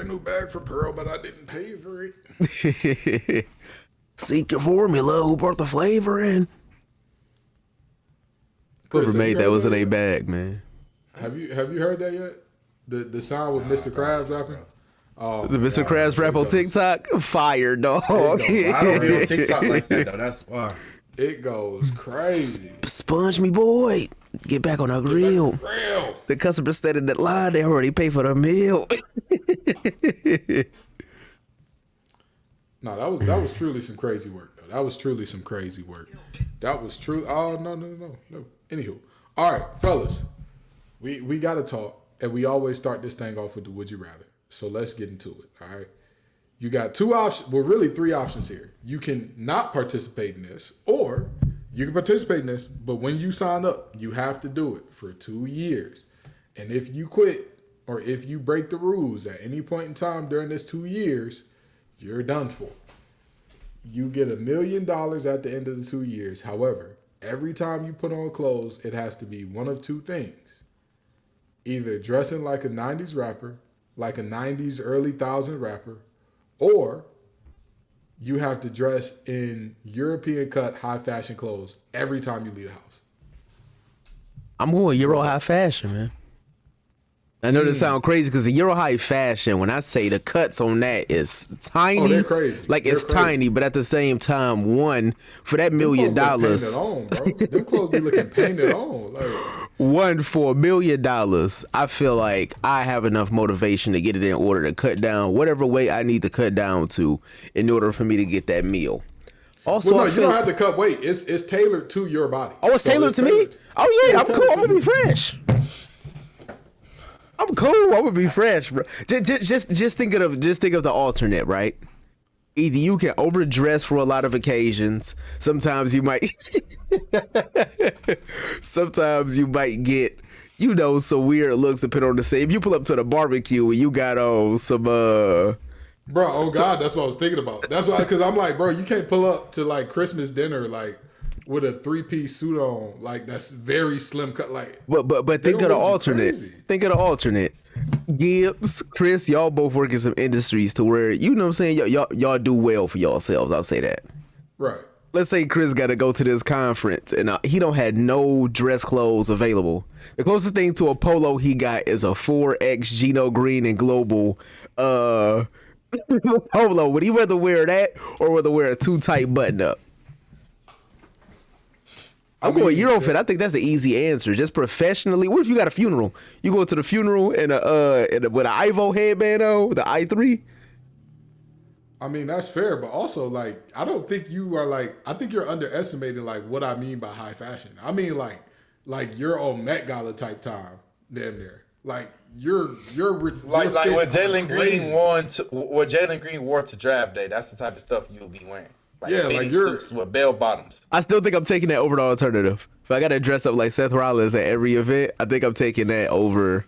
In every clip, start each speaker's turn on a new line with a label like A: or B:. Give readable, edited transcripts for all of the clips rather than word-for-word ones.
A: brand new bag for Pearl, but I didn't pay for it.
B: Secret formula. Who brought the flavor in?
A: Chris,
B: Whoever made that was in a bag, man.
A: Have you heard that yet? The sound with Mr. Krabs rapping? Oh,
B: The Mr. Krabs rap on TikTok? Fire, dog.
C: I don't be on TikTok like that, though. That's why.
A: It goes crazy.
B: Sponge me, boy. Get back on the grill. The customer stayed in that line. They already paid for the meal.
A: No, that was truly some crazy work, though. That was truly some crazy work. That was true. Oh, no. Anywho. All right, fellas. We got to talk, and we always start this thing off with the would you rather. So let's get into it, all right? You got two options, well, really three options here. You can not participate in this, or you can participate in this, but when you sign up, you have to do it for 2 years. And if you quit, or if you break the rules at any point in time during this 2 years, you're done for. You get $1 million at the end of the 2 years. However, every time you put on clothes, it has to be one of two things. Either dressing like a 90s rapper, like a 90s early 1000s rapper, or you have to dress in European cut high fashion clothes every time you leave the house.
B: I'm going Euro high fashion, man. I know this sounds crazy because the Euro high fashion, when I say the cuts on that is tiny,
A: they're crazy.
B: Like
A: They're
B: it's
A: crazy.
B: tiny, but at the same time, one for that $1 million,
A: Them clothes be looking painted on. Like,
B: one for $1 million, I feel like I have enough motivation to get it in order to cut down whatever weight I need to cut down to in order for me to get that meal. Also,
A: well, no,
B: I
A: you
B: feel
A: don't have to cut weight. It's tailored to your body.
B: oh, it's
A: So
B: tailored to me. Oh yeah, I'm cool. I'm gonna be fresh. I'm cool. I'm gonna be fresh, bro. Just think of the alternate, right? Either you can overdress for a lot of occasions. Sometimes you might get, some weird looks depending on the same. If you pull up to the barbecue and you got on some
A: Bro, oh God, that's what I was thinking about. That's why, because I'm like, bro, you can't pull up to like Christmas dinner like with a 3-piece suit on, like that's very slim cut. Like,
B: but think of the alternate. Think of the alternate. Gibbs, Chris, y'all both work in some industries to where you know what I'm saying. Y'all do well for yourselves. I'll say that.
A: Right.
B: Let's say Chris got to go to this conference and he don't have no dress clothes available. The closest thing to a polo he got is a 4X Gino Green and Global polo. Would he rather wear that or rather wear a too tight button up? I'm going Eurofit. I think that's an easy answer. Just professionally. What if you got a funeral? You go to the funeral with an Ivo headband on, the I3?
A: I mean, that's fair, but also like I don't think you are like I think you're underestimating like what I mean by high fashion. I mean like you're on Met Gala type time, damn near. Like you're
C: like what Jalen Green what Jalen Green wore to draft day. That's the type of stuff you'll be wearing. Like like you're suits with bell bottoms.
B: I still think I'm taking that over the alternative. If I gotta dress up like Seth Rollins at every event, I think I'm taking that over.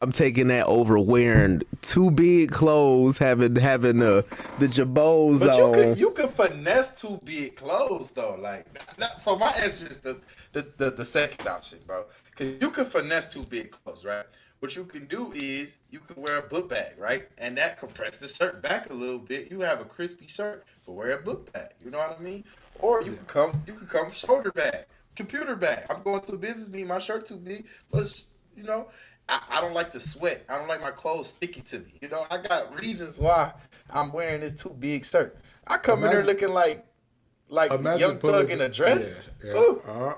B: I'm taking that over wearing too big clothes, having the jabots on.
C: But you could finesse too big clothes though. Like so, my answer is the second option, bro. Because you could finesse too big clothes, right? What you can do is you can wear a book bag, right? And that compress the shirt back a little bit. You have a crispy shirt, but wear a book bag. You know what I mean? Or you could come shoulder bag, computer bag. I'm going to a business meeting, my shirt too big, but I don't like to sweat. I don't like my clothes sticky to me. I got reasons why I'm wearing this too big shirt. I come in there looking like Young Thug in a dress.
A: Yeah.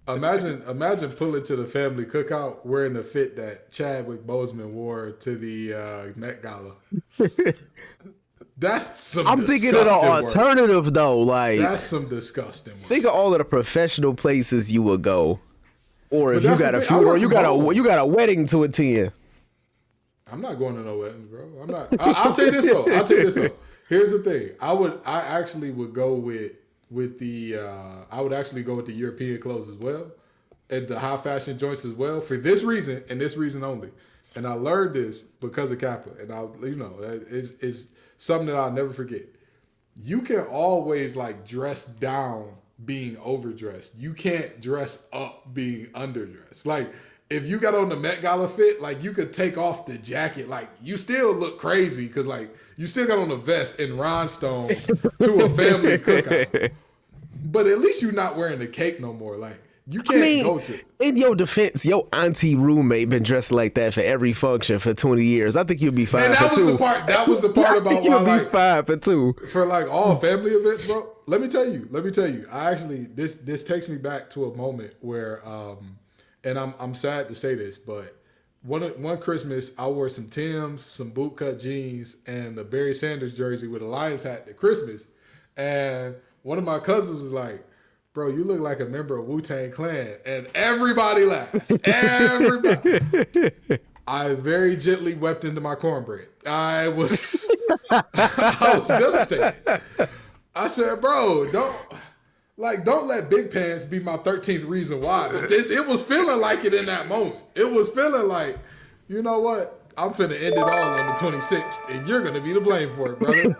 A: Imagine pulling to the family cookout wearing the fit that Chadwick Boseman wore to the Met Gala. That's some.
B: I'm thinking of the alternative though. Like
A: that's some disgusting work.
B: Think of all of the professional places you would go, or if you got a funeral, you got a wedding to attend.
A: I'm not going to no weddings, bro. I'm not. I'll tell you this though. Here's the thing. I actually would go with the European clothes as well, and the high fashion joints as well for this reason and this reason only. And I learned this because of Kappa, and it's something that I'll never forget. You can always like dress down being overdressed. You can't dress up being underdressed. Like if you got on the Met Gala fit, like you could take off the jacket, like you still look crazy because like you still got on a vest and rhinestones to a family cookout. But at least you're not wearing the cape no more. Like you can't go to.
B: In your defense, your auntie roommate been dressed like that for every function for 20 years. I think you'll be fine.
A: And that
B: for
A: was
B: two.
A: the part. That was the part about
B: you'll
A: why
B: be
A: like
B: fine for two.
A: for like all family events, bro. Let me tell you. I actually this takes me back to a moment where and I'm sad to say this, but one Christmas I wore some Timbs, some bootcut jeans, and a Barry Sanders jersey with a Lions hat at Christmas. And one of my cousins was like, "Bro, you look like a member of Wu-Tang Clan," and everybody laughed. Everybody. I very gently wept into my cornbread. I was devastated. I said, "Bro, don't let Big Pants be my 13th reason why." It was feeling like it in that moment. It was feeling like, you know what? I'm finna end it all on the 26th, and you're gonna be to blame for it, brother.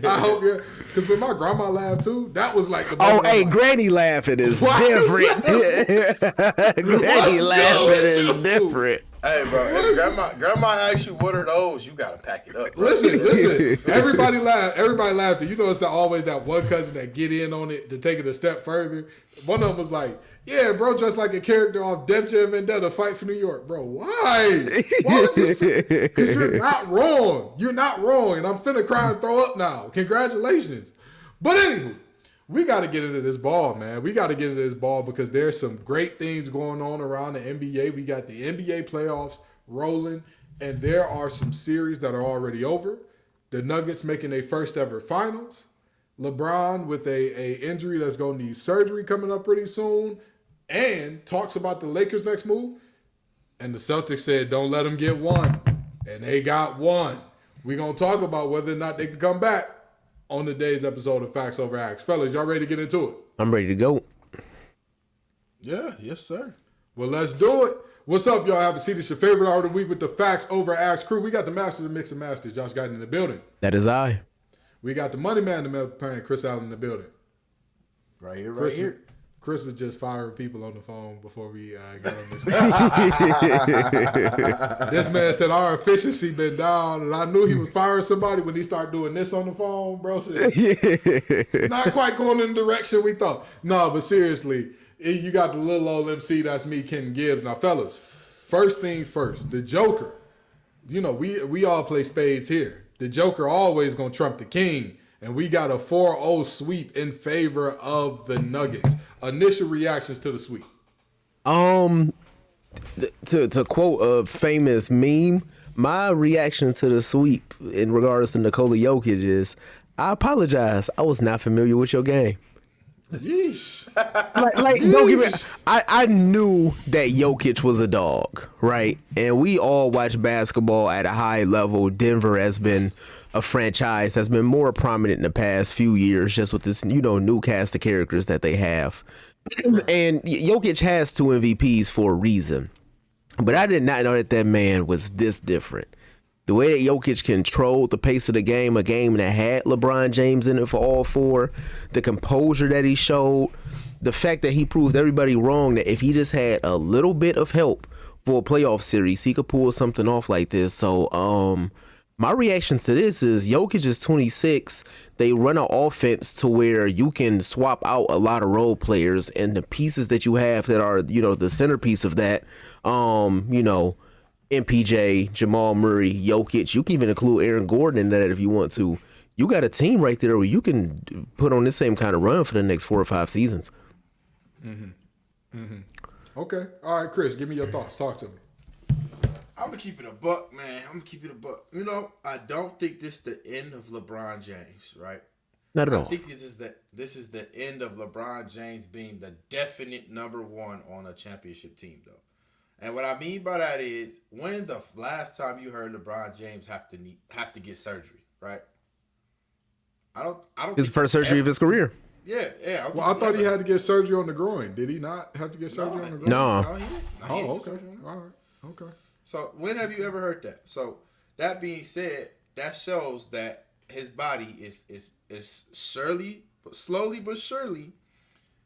A: I hope you're, because when my grandma laughed too, that was like the
B: Oh, hey,
A: like,
B: Granny laughing is different. Granny laughing is different.
C: Hey, bro, if grandma asks you what are those, you gotta pack it up. Bro.
A: Listen. Everybody laughed. And you know, it's always that one cousin that get in on it to take it a step further. One of them was like, "Yeah, bro, just like a character off Def Jam Vendetta, Fight for New York, bro. Why? Why would you say? Because you're not wrong. You're not wrong, and I'm finna cry and throw up now. Congratulations." But anywho, we got to get into this ball, man. We got to get into this ball because there's some great things going on around the NBA. We got the NBA playoffs rolling, and there are some series that are already over. The Nuggets making their first ever finals. LeBron with a injury that's going to need surgery coming up pretty soon, and talks about the Lakers' next move. And the Celtics said, don't let them get one. And they got one. We're going to talk about whether or not they can come back on today's episode of Facts Over Acts. Fellas, y'all ready to get into it?
B: I'm ready to go.
C: Yeah, yes, sir.
A: Well, let's do it. What's up, y'all? Have a seat. It's your favorite hour of the week with the Facts Over Acts crew. We got the master of the mix and master, Josh Guyton, in the building.
B: That is I.
A: We got the money man in the plan, Chris Allen, in the building.
C: Right here.
A: Chris was just firing people on the phone before we got on this. This man said our efficiency been down, and I knew he was firing somebody when he started doing this on the phone, bro. Said, not quite going in the direction we thought. No, but seriously, you got the little old MC, that's me, Ken Gibbs. Now, fellas, first thing first, the Joker. You know, we all play spades here. The Joker always gonna trump the king, and we got a 4-0 sweep in favor of the Nuggets. Initial reactions to the sweep.
B: To quote a famous meme, my reaction to the sweep in regards to Nikola Jokic is, I apologize. I was not familiar with your game.
A: Yeesh.
B: Like don't get me. I knew that Jokic was a dog, right? And we all watch basketball at a high level. Denver has been a franchise that's been more prominent in the past few years, just with this, new cast of characters that they have. And Jokic has 2 MVPs for a reason. But I did not know that man was this different. The way that Jokic controlled the pace of the game, a game that had LeBron James in it for all 4, the composure that he showed, the fact that he proved everybody wrong, that if he just had a little bit of help for a playoff series, he could pull something off like this. So, my reaction to this is Jokic is 26. They run an offense to where you can swap out a lot of role players, and the pieces that you have that are, the centerpiece of that, MPJ, Jamal Murray, Jokic. You can even include Aaron Gordon in that if you want to. You got a team right there where you can put on this same kind of run for the next 4 or 5 seasons.
A: Okay. All right, Chris, give me your thoughts. Talk to me.
C: I'm gonna keep it a buck, man. I'm gonna keep it a buck. I don't think this is the end of LeBron James, right?
B: Not at all.
C: I think this is the end of LeBron James being the definite number 1 on a championship team, though. And what I mean by that is, when the last time you heard LeBron James have to get surgery, right? I don't.
B: It's the first surgery of his career.
C: Yeah.
A: Well, I thought he had to get surgery on the groin. Did he not have to get surgery on the groin?
B: No.
C: He didn't.
A: Oh, okay. All right. Okay.
C: So when have you ever heard that? So that being said, that shows that his body is slowly but surely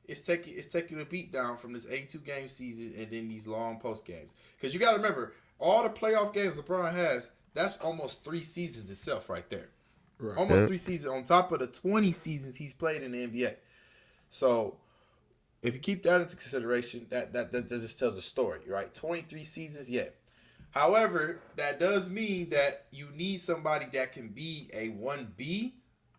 C: it's taking a beat down from this 82 game season and then these long post games. Because you got to remember, all the playoff games LeBron has, that's almost 3 seasons itself right there.
A: Right.
C: Almost 3 seasons on top of the 20 seasons he's played in the NBA. So if you keep that into consideration, that just tells a story, right? 23 seasons, yeah. However, that does mean that you need somebody that can be a 1B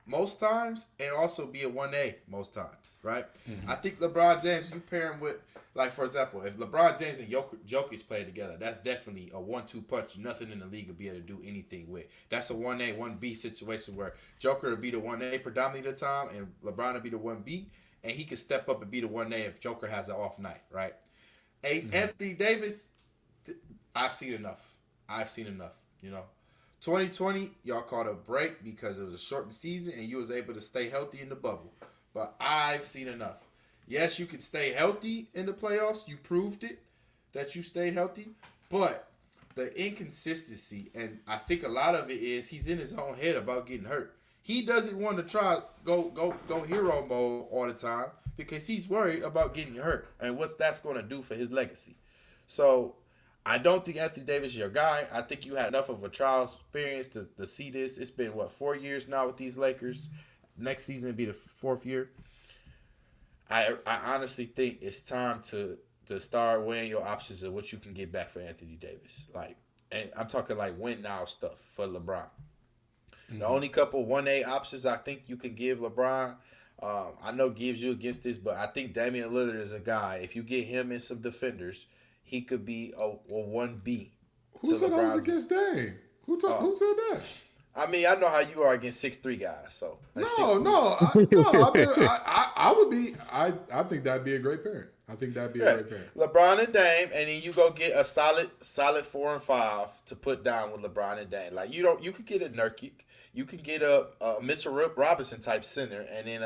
C: most times and also be a 1A most times, right? Mm-hmm. I think LeBron James, you pair him with, like, for example, if LeBron James and Jokic play together, that's definitely a 1-2 punch. Nothing in the league will be able to do anything with. That's a 1A, 1B situation where Joker will be the 1A predominantly the time and LeBron will be the 1B, and he can step up and be the 1A if Joker has an off night, right? Anthony Davis, I've seen enough. You know. 2020, y'all caught a break because it was a shortened season and you was able to stay healthy in the bubble. But I've seen enough. Yes, you can stay healthy in the playoffs. You proved it that you stayed healthy. But the inconsistency, and I think a lot of it is he's in his own head about getting hurt. He doesn't want to try go hero mode all the time because he's worried about getting hurt and what that's going to do for his legacy. So I don't think Anthony Davis is your guy. I think you had enough of a trial experience to see this. It's been, 4 years now with these Lakers. Next season will be the 4th year. I honestly think it's time to start weighing your options of what you can get back for Anthony Davis. And I'm talking like win now stuff for LeBron. Mm-hmm. The only couple 1A options I think you can give LeBron, I know gives you against this, but I think Damian Lillard is a guy. If you get him and some defenders, he could be a 1B.
A: Who said I was against Dame? Who said that?
C: I mean, I know how you are against 6'3" guys. So
A: I think that'd be a great pairing. I think that'd be a great pairing.
C: LeBron and Dame, and then you go get a solid 4 and 5 to put down with LeBron and Dame. Like you could get a Nurkic, you could get a Mitchell Robinson type center, and then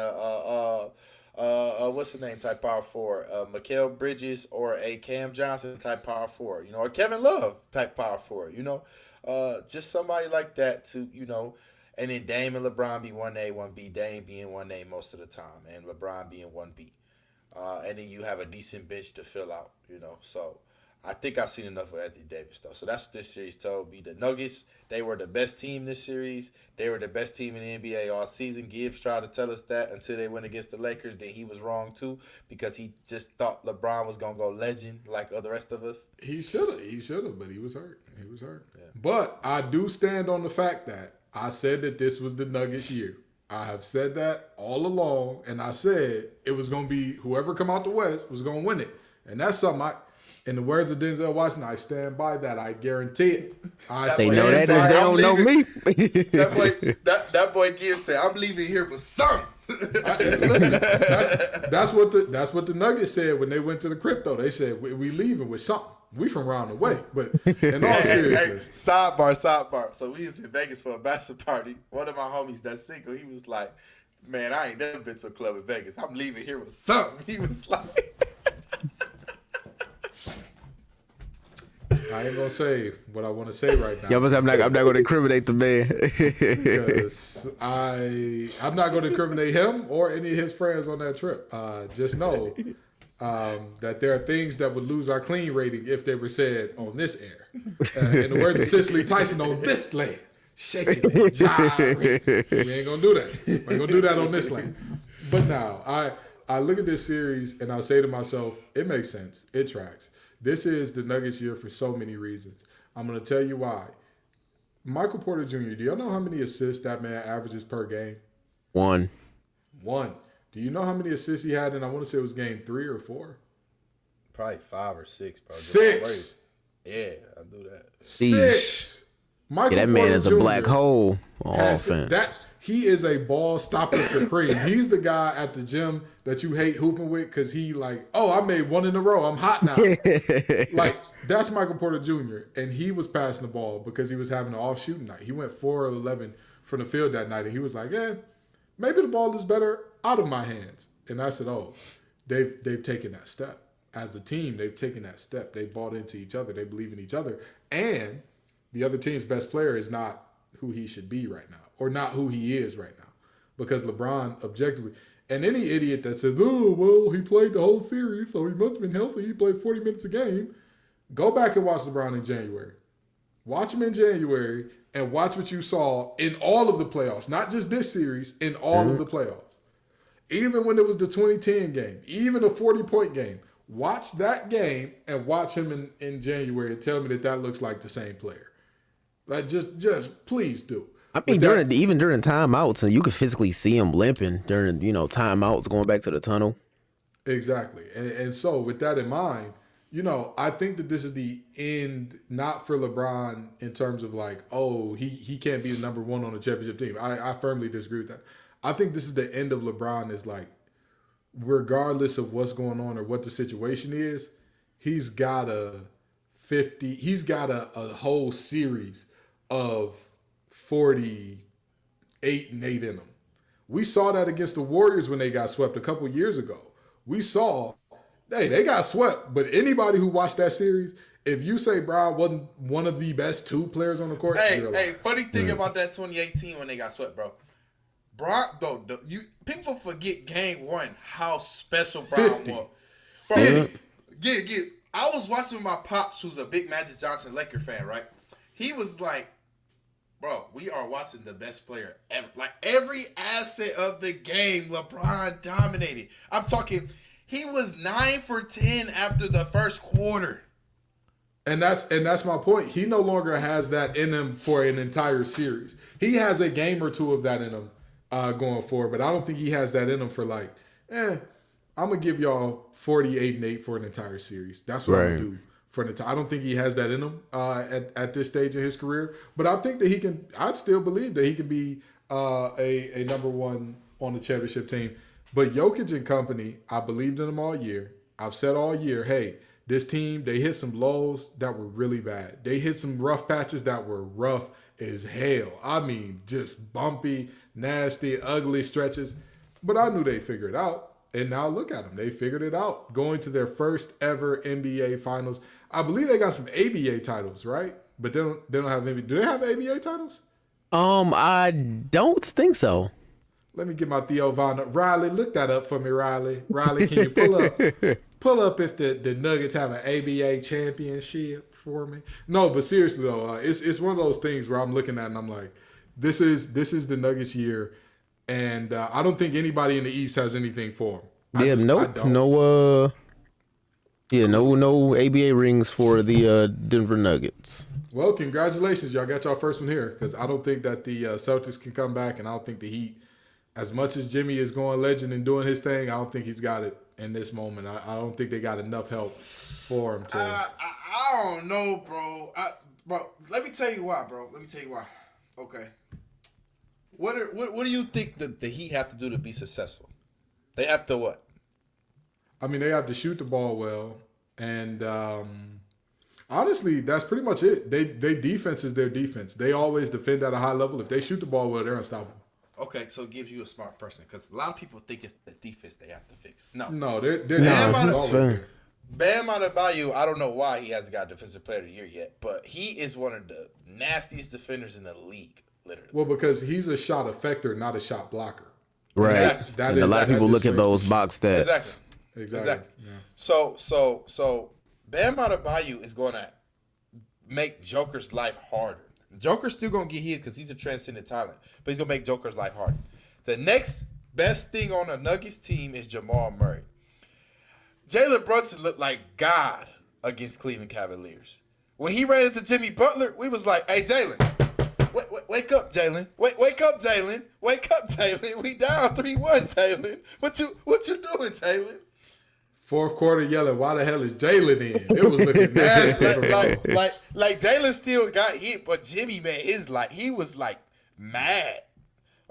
C: what's the name type power forward? Mikal Bridges or a Cam Johnson type power forward, or Kevin Love type power forward, just somebody like that to, and then Dame and LeBron be 1A, 1B, Dame being 1A most of the time, and LeBron being 1B. And then you have a decent bench to fill out, So I think I've seen enough of Anthony Davis, though. So that's what this series told me. The Nuggets, they were the best team this series. They were the best team in the NBA all season. Gibbs tried to tell us that until they went against the Lakers. Then he was wrong, too, because he just thought LeBron was going to go legend like the rest of us.
A: He should have, but he was hurt. Yeah. But I do stand on the fact that I said that this was the Nuggets' year. I have said that all along, and I said it was going to be whoever come out the West was going to win it. And that's something in the words of Denzel Washington, I stand by that. I guarantee it.
B: They know that if they don't know me.
C: that boy Gibbs said, I'm leaving here with some.
A: Listen, that's what the Nuggets said when they went to the crypto. They said, we leaving with something. We from around the way. But in all seriousness.
C: Sidebar. So we was in Vegas for a bachelor party. One of my homies that's single, he was like, man, I ain't never been to a club in Vegas. I'm leaving here with something. He was like...
A: I ain't gonna say what I want to say right now.
B: Yeah, but I'm not gonna incriminate the man.
A: Because I'm not gonna incriminate him or any of his friends on that trip. Just know that there are things that would lose our clean rating if they were said on this air. In the words of Cicely Tyson, on this land, shaking it, gyrate. We ain't gonna do that. We ain't gonna do that on this land. But now I look at this series and I say to myself, it makes sense. It tracks. This is the Nuggets year for so many reasons. I'm going to tell you why. Michael Porter Jr., do y'all know how many assists that man averages per game?
B: One.
A: Do you know how many assists he had in, I want to say it was game 3 or 4?
C: Probably 5 or 6, bro.
A: 6.
C: Yeah, I do that.
A: 6. Michael
B: that man
A: Porter
B: is a
A: Jr.
B: black hole on offense.
A: He is a ball stopper supreme. He's the guy at the gym that you hate hooping with because he like, oh, I made 1 in a row. I'm hot now. Like, that's Michael Porter Jr. And he was passing the ball because he was having an off shooting night. He went 4 of 11 from the field that night. And he was like, maybe the ball is better out of my hands. And I said, oh, they've taken that step. As a team, they've taken that step. They bought into each other. They believe in each other. And the other team's best player is not who he should be right now. Or not who he is right now. Because LeBron, objectively, And any idiot that says, "Oh, well, he played the whole series, so he must have been healthy. He played 40 minutes a game." Go back and watch LeBron in January. Watch him in January and watch what you saw in all of the playoffs, not just this series, in all of the playoffs. Even when it was the 2010 game, even a 40-point game, watch that game and watch him in January and tell me that looks like the same player. Like, just please do.
B: I mean, even during timeouts, and you could physically see him limping during, timeouts going back to the tunnel.
A: Exactly. And so with that in mind, I think that this is the end, not for LeBron in terms of like, oh, he can't be the number one on the championship team. I firmly disagree with that. I think this is the end of LeBron is like, regardless of what's going on or what the situation is, he's got a whole series of 48-8 in him. We saw that against the Warriors when they got swept a couple years ago. We saw, they got swept, but anybody who watched that series, if you say Brown wasn't one of the best two players on the court,
C: funny thing about that 2018 when they got swept, bro. People forget game one how special Brown
A: 50.
C: was. Bro, I was watching my pops, who's a big Magic Johnson Laker fan, right? He was like, bro, we are watching the best player ever. Like, every asset of the game, LeBron dominated. I'm talking, he was 9 for 10 after the first quarter.
A: And that's my point. He no longer has that in him for an entire series. He has a game or two of that in him going forward, but I don't think he has that in him for like, I'm going to give y'all 48-8 for an entire series. That's what I'm going to do. I don't think he has that in him at this stage in his career, but I think that he can. I still believe that he can be a number one on the championship team. But Jokic and company, I believed in them all year. I've said all year, hey, this team, they hit some lows that were really bad. They hit some rough patches that were rough as hell. I mean, just bumpy, nasty, ugly stretches. But I knew they'd figure it out. And now look at them. They figured it out. Going to their first ever NBA finals. I believe they got some ABA titles, right? But they don't have NBA. Do they have ABA titles?
B: I don't think so.
A: Let me get my Theo Von. Riley, look that up for me, Riley. Riley, can you pull up if the Nuggets have an ABA championship for me? No, but seriously though, it's one of those things where I'm looking at and I'm like, this is the Nuggets year, and I don't think anybody in the East has anything for them.
B: No ABA rings for the Denver Nuggets.
A: Well, congratulations. Y'all got y'all first one here, because I don't think that the Celtics can come back, and I don't think the Heat, as much as Jimmy is going legend and doing his thing, I don't think he's got it in this moment. I don't think they got enough help for him to.
C: I don't know, bro. Let me tell you why, bro. Okay. What do you think that the Heat have to do to be successful? They have to what?
A: I mean, they have to shoot the ball well, and honestly, that's pretty much it. They defense is their defense. They always defend at a high level. If they shoot the ball well, they're unstoppable.
C: Okay, so it gives you a smart person, because a lot of people think it's the defense they have to fix. No,
A: they're
C: Bam Adebayo, I don't know why he hasn't got Defensive Player of the Year yet, but he is one of the nastiest defenders in the league, literally.
A: Well, because he's a shot effector, not a shot blocker.
B: Right.
C: Exactly.
B: A lot of people look at those box stats.
C: Exactly.
A: Yeah.
C: So Bam Adebayo is going to make Joker's life harder. Joker's still going to get hit because he's a transcendent talent, but he's going to make Joker's life harder. The next best thing on the Nuggets team is Jamal Murray. Jalen Brunson looked like God against Cleveland Cavaliers. When he ran into Jimmy Butler, we was like, hey, Jalen, wake up, Jalen. Wake up, Jalen. Wake up, Jalen. We down 3-1, Jalen. What you doing, Jalen?
A: Fourth quarter yelling, why the hell is Jalen in? It was looking nasty.
C: like Jalen still got hit, but Jimmy, man, he was like mad.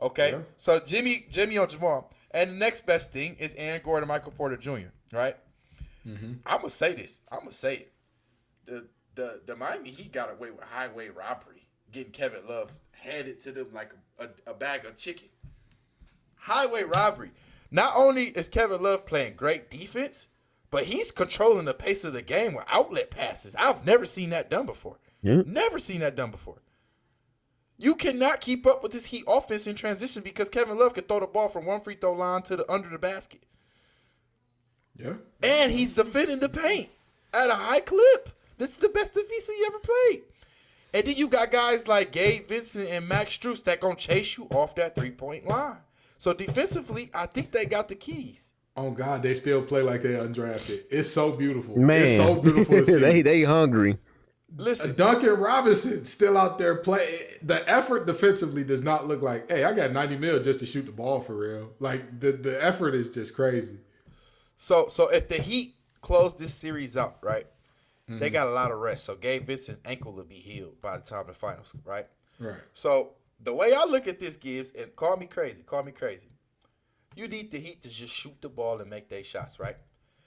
C: Okay? Yeah. So Jimmy on Jamal. And the next best thing is Aaron Gordon, Michael Porter Jr., right? Mm-hmm. I'm going to say this. I'm going to say it. The Miami Heat got away with highway robbery, getting Kevin Love handed to them like a bag of chicken. Highway robbery. Not only is Kevin Love playing great defense, but he's controlling the pace of the game with outlet passes. I've never seen that done before. Yeah. Never seen that done before. You cannot keep up with this Heat offense in transition because Kevin Love can throw the ball from one free throw line to the under the basket.
A: Yeah.
C: And he's defending the paint at a high clip. This is the best defense he ever played. And then you got guys like Gabe Vincent and Max Strus that going to chase you off that three-point line. So defensively, I think they got the keys.
A: Oh, God, they still play like they undrafted. It's so beautiful.
B: Man,
A: it's so beautiful to see.
B: they hungry.
C: Listen,
A: Duncan Robinson still out there playing. The effort defensively does not look like, hey, I got 90 mil just to shoot the ball for real. Like, the effort is just crazy.
C: So if the Heat close this series out, right, they got a lot of rest. So Gabe Vincent's ankle will be healed by the time the finals, right?
A: Right.
C: So the way I look at this, Gibbs, and call me crazy. You need the Heat to just shoot the ball and make their shots, right?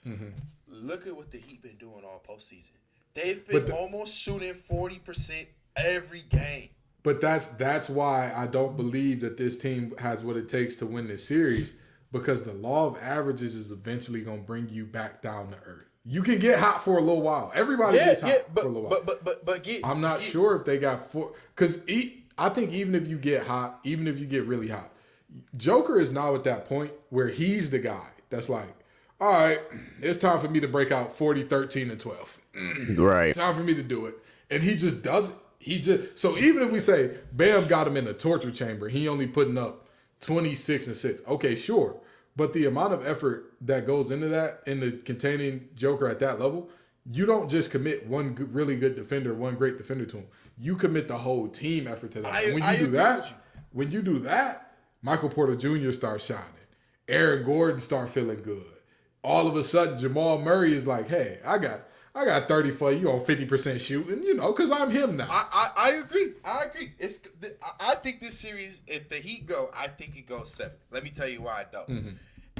C: Mm-hmm. Look at what the Heat been doing all postseason. They've been almost shooting 40% every game.
A: But that's why I don't believe that this team has what it takes to win this series, because the law of averages is eventually going to bring you back down to earth. You can get hot for a little while. Everybody gets hot for a little while.
C: But Gibbs,
A: I'm not sure if they got four. Because I think even if you get hot, even if you get really hot, Joker is now at that point where he's the guy that's like, all right, it's time for me to break out 40, 13, and 12.
B: Right.
A: Time for me to do it. And he just does it. So even if we say Bam got him in a torture chamber, he only putting up 26 and 6. Okay, sure. But the amount of effort that goes into that, into containing Joker at that level, you don't just commit one really good defender, one great defender to him. You commit the whole team effort to that. When you do that, Michael Porter Jr. starts shining. Aaron Gordon start feeling good. All of a sudden, Jamal Murray is like, hey, I got 30 for you on 50% shooting, because I'm him now.
C: I agree. I think this series, if the Heat go, I think it goes 7. Let me tell you why I don't. Mm-hmm.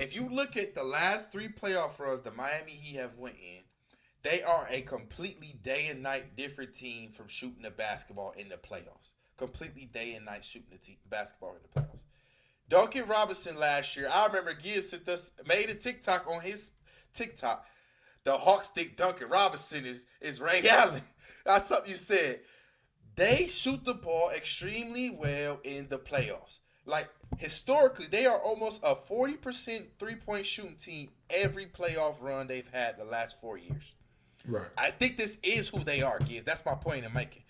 C: If you look at the last 3 playoff runs the Miami Heat have went in, they are a completely day and night different team from shooting the basketball in the playoffs. Completely day and night shooting the basketball in the playoffs. Duncan Robinson last year, I remember Gibbs made a TikTok on his TikTok. The Hawks think Duncan Robinson is Ray Allen. That's something you said. They shoot the ball extremely well in the playoffs. Like, historically, they are almost a 40% three-point shooting team every playoff run they've had the last 4 years.
A: Right.
C: I think this is who they are, Gibbs. That's my point in making.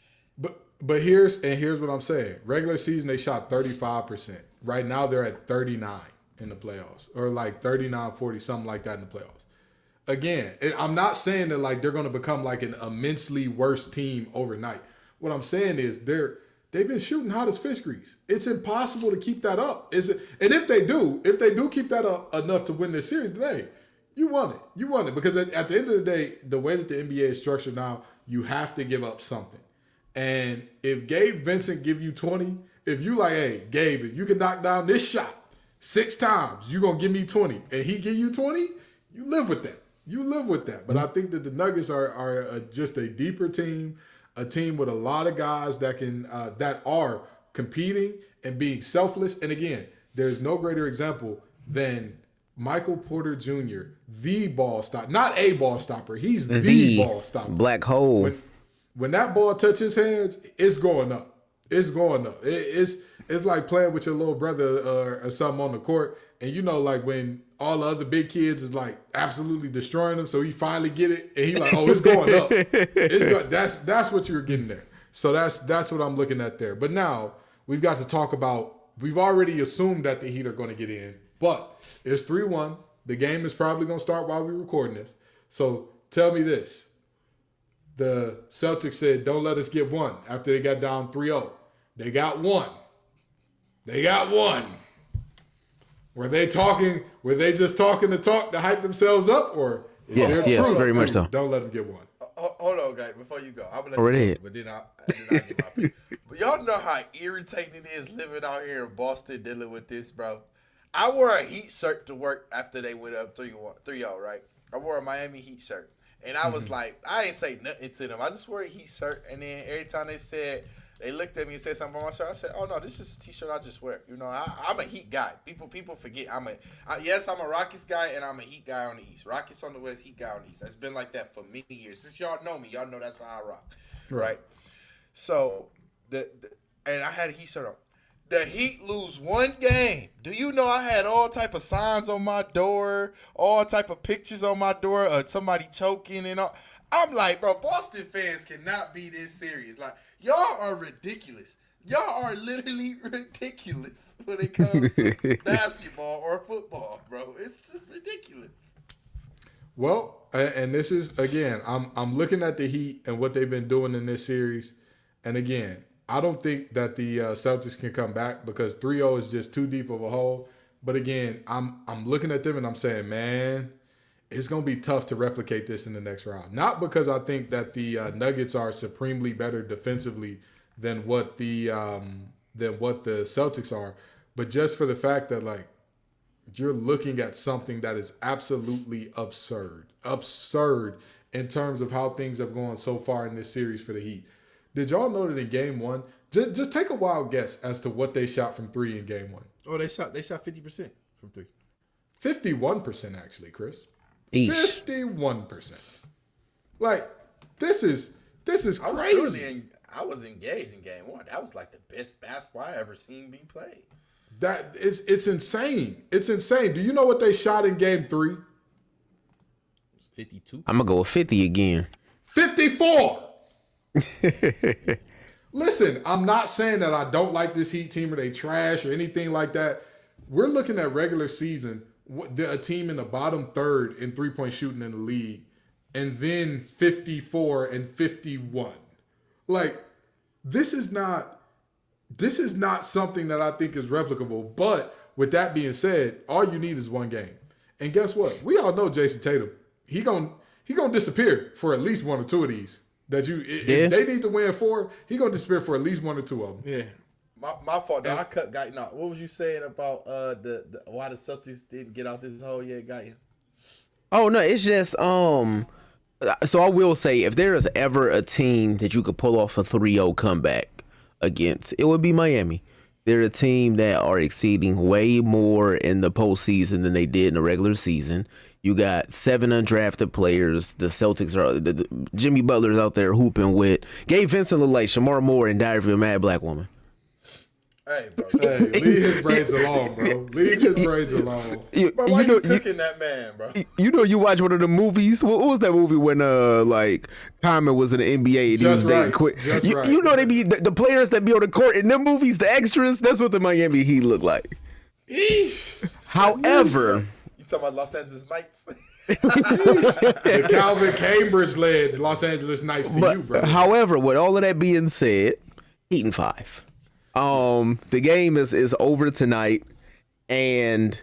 A: But here's what I'm saying. Regular season, they shot 35%. Right now, they're at 39 in the playoffs. Or like 39, 40, something like that in the playoffs. Again, I'm not saying that like they're going to become like an immensely worse team overnight. What I'm saying is they've been shooting hot as fish grease. It's impossible to keep that up. And if they do keep that up enough to win this series today, you won it. You won it, because at the end of the day, the way that the NBA is structured now, you have to give up something. And if Gabe Vincent give you 20, if you like, hey, Gabe, if you can knock down this shot 6 times, you're going to give me 20, and he give you 20, you live with that. But I think that the Nuggets are just a deeper team, a team with a lot of guys that are competing and being selfless. And again, there's no greater example than Michael Porter Jr., the ball stopper. Not a ball stopper. He's the ball stopper.
B: Black hole.
A: When that ball touches his hands, it's going up. It's going up. It's like playing with your little brother or something on the court. And like when all the other big kids is like absolutely destroying him, so he finally get it, and he's like, "Oh, it's going up." That's what you're getting there. So that's what I'm looking at there. But now we've got to talk about. We've already assumed that the Heat are going to get in, but it's 3-1. The game is probably going to start while we're recording this. So tell me this: the Celtics said, "Don't let us get one." After they got down 3-0, they got one. Were they just talking the talk to hype themselves up, or
B: yes, very much so.
A: Don't let them get one.
C: Hold on, guys. Before you go, I'm gonna let you go, but then I get my pick. But y'all know how irritating it is living out here in Boston dealing with this, bro. I wore a Heat shirt to work after they went up 3-0, right? I wore a Miami Heat shirt, and I was like, I ain't say nothing to them. I just wore a Heat shirt, and then every time they looked at me and said something about my shirt, I said, "Oh no, this is a T-shirt I just wear." I'm a Heat guy. People forget I'm a Rockets guy and I'm a Heat guy on the East. Rockets on the West, Heat guy on the East. It's been like that for many years. Since y'all know me, y'all know that's how I rock, right? So and I had a Heat shirt on. The Heat lose one game. Do you know I had all type of signs on my door, all type of pictures on my door of somebody choking and all. I'm like, bro, Boston fans cannot be this serious. Like, y'all are ridiculous. Y'all are literally ridiculous when it comes to basketball or football, bro. It's just ridiculous.
A: Well, and this is again, I'm looking at the Heat and what they've been doing in this series, and again, I don't think that the Celtics can come back because 3-0 is just too deep of a hole. But again, I'm looking at them and I'm saying, man, it's going to be tough to replicate this in the next round. Not because I think that the Nuggets are supremely better defensively than what the Celtics are, but just for the fact that like you're looking at something that is absolutely absurd in terms of how things have gone so far in this series for the Heat. Did y'all know that in Game 1, just take a wild guess as to what they shot from 3 in Game 1?
C: Oh, they shot 50% from 3.
A: 51% actually, Chris.
B: Eesh.
A: 51%. Like this is crazy.
C: I was engaged in Game 1. That was like the best basketball I ever seen being played.
A: It's insane. It's insane. Do you know what they shot in Game 3?
C: 52.
B: I'm gonna go with 50 again.
A: 54. Listen, I'm not saying that I don't like this Heat team or they trash or anything like that. We're looking at regular season, a team in the bottom third in three-point shooting in the league, and then 54 and 51. Like, this is not something that I think is replicable. But with that being said, all you need is one game. And guess what? We all know Jason Tatum. He gonna disappear for at least one or two of these. If they need to win 4, he gonna disappear for at least 1 or 2 of them.
C: Yeah. My fault. I cut guy. No, what was you saying about the why the Celtics didn't get out this hole yet, guy?
B: Oh no, it's just so I will say if there is ever a team that you could pull off a 3-0 comeback against, it would be Miami. They're a team that are exceeding way more in the postseason than they did in the regular season. You got 7 undrafted players. The Celtics are the Jimmy Butler's out there hooping with Gabe Vincent, like Shamar Moore, and Diary of a Mad Black Woman.
C: Hey, bro.
A: Hey, leave his braids alone, bro. Leave his braids alone.
C: Bro, why you cooking that man, bro?
B: You watch one of the movies. What was that movie when like Common was in the NBA and he was dating quick? You know they be the players that be on the court in them movies, the extras. That's what the Miami Heat look like.
A: Eesh.
B: However.
C: You talking about Los Angeles Knights?
A: The Calvin Cambridge led Los Angeles Knights to you, bro.
B: However, with all of that being said, Heat in 5. The game is over tonight, and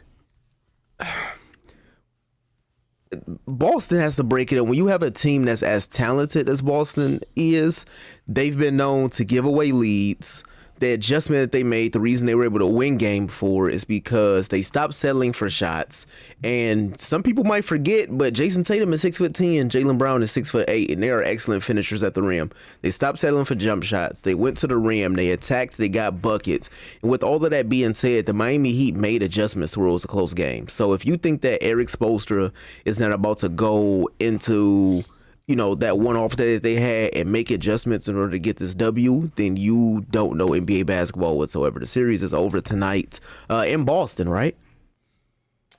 B: Boston has to break it up. When you have a team that's as talented as Boston is, they've been known to give away leads. The adjustment that they made, the reason they were able to win game 4 is because they stopped settling for shots. And some people might forget, but Jason Tatum is 6'10", Jaylen Brown is 6'8", and they are excellent finishers at the rim. They stopped settling for jump shots. They went to the rim. They attacked. They got buckets. And with all of that being said, the Miami Heat made adjustments where it was a close game. So if you think that Eric Spoelstra is not about to go into that one-off that they had and make adjustments in order to get this W, then you don't know NBA basketball whatsoever. The series is over tonight in Boston, right?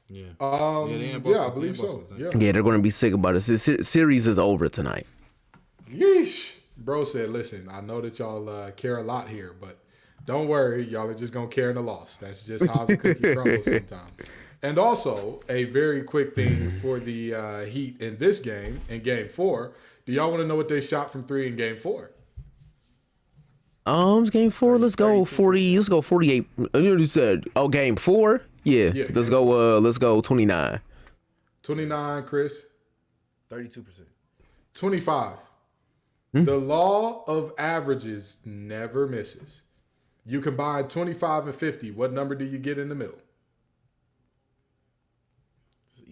C: Yeah.
A: I believe so. Yeah,
B: they're going to be sick about it. The series is over tonight.
A: Yeesh. Bro said, listen, I know that y'all care a lot here, but don't worry. Y'all are just going to care in the loss. That's just how the cookie crumbles sometimes. And also, a very quick thing for the Heat in this game, in Game 4. Do y'all want to know what they shot from 3 in Game 4?
B: Game 4. Let's go 40. Let's go 48. You said, Game 4. Yeah. Let's go 29.
A: 29, Chris.
C: 32%.
A: 25. The law of averages never misses. You combine 25 and 50. What number do you get in the middle?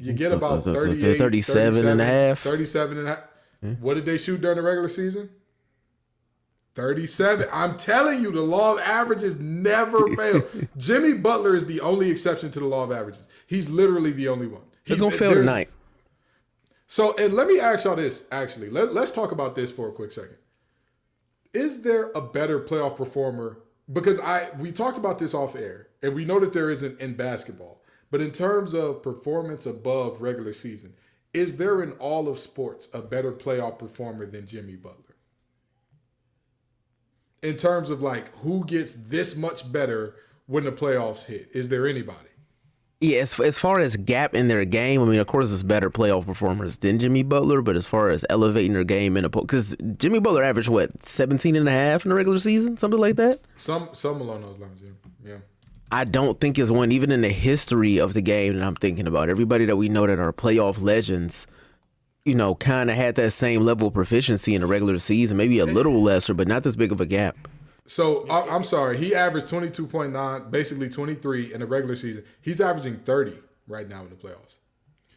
A: You get about 38,
B: 37 and a half.
A: 37 and a half. What did they shoot during the regular season? 37. I'm telling you, the law of averages never fail. Jimmy Butler is the only exception to the law of averages. He's literally the only one.
B: He's going to fail tonight.
A: So, and let me ask y'all this, actually. Let's talk about this for a quick second. Is there a better playoff performer because we talked about this off air, and we know that there isn't in basketball, but in terms of performance above regular season, is there in all of sports a better playoff performer than Jimmy Butler? In terms of like who gets this much better when the playoffs hit, is there anybody?
B: Yeah, as far as gap in their game, I mean, of course, it's better playoff performers than Jimmy Butler, but as far as elevating their game in a because Jimmy Butler averaged, what, 17 and a half in the regular season? Something like that?
A: Some along those lines, yeah.
B: I don't think is one, even in the history of the game that I'm thinking about. Everybody that we know that are playoff legends, you know, kind of had that same level of proficiency in the regular season, maybe a little lesser, but not this big of a gap.
A: So I'm sorry, he averaged 22.9, basically 23 in the regular season. He's averaging 30 right now in the playoffs.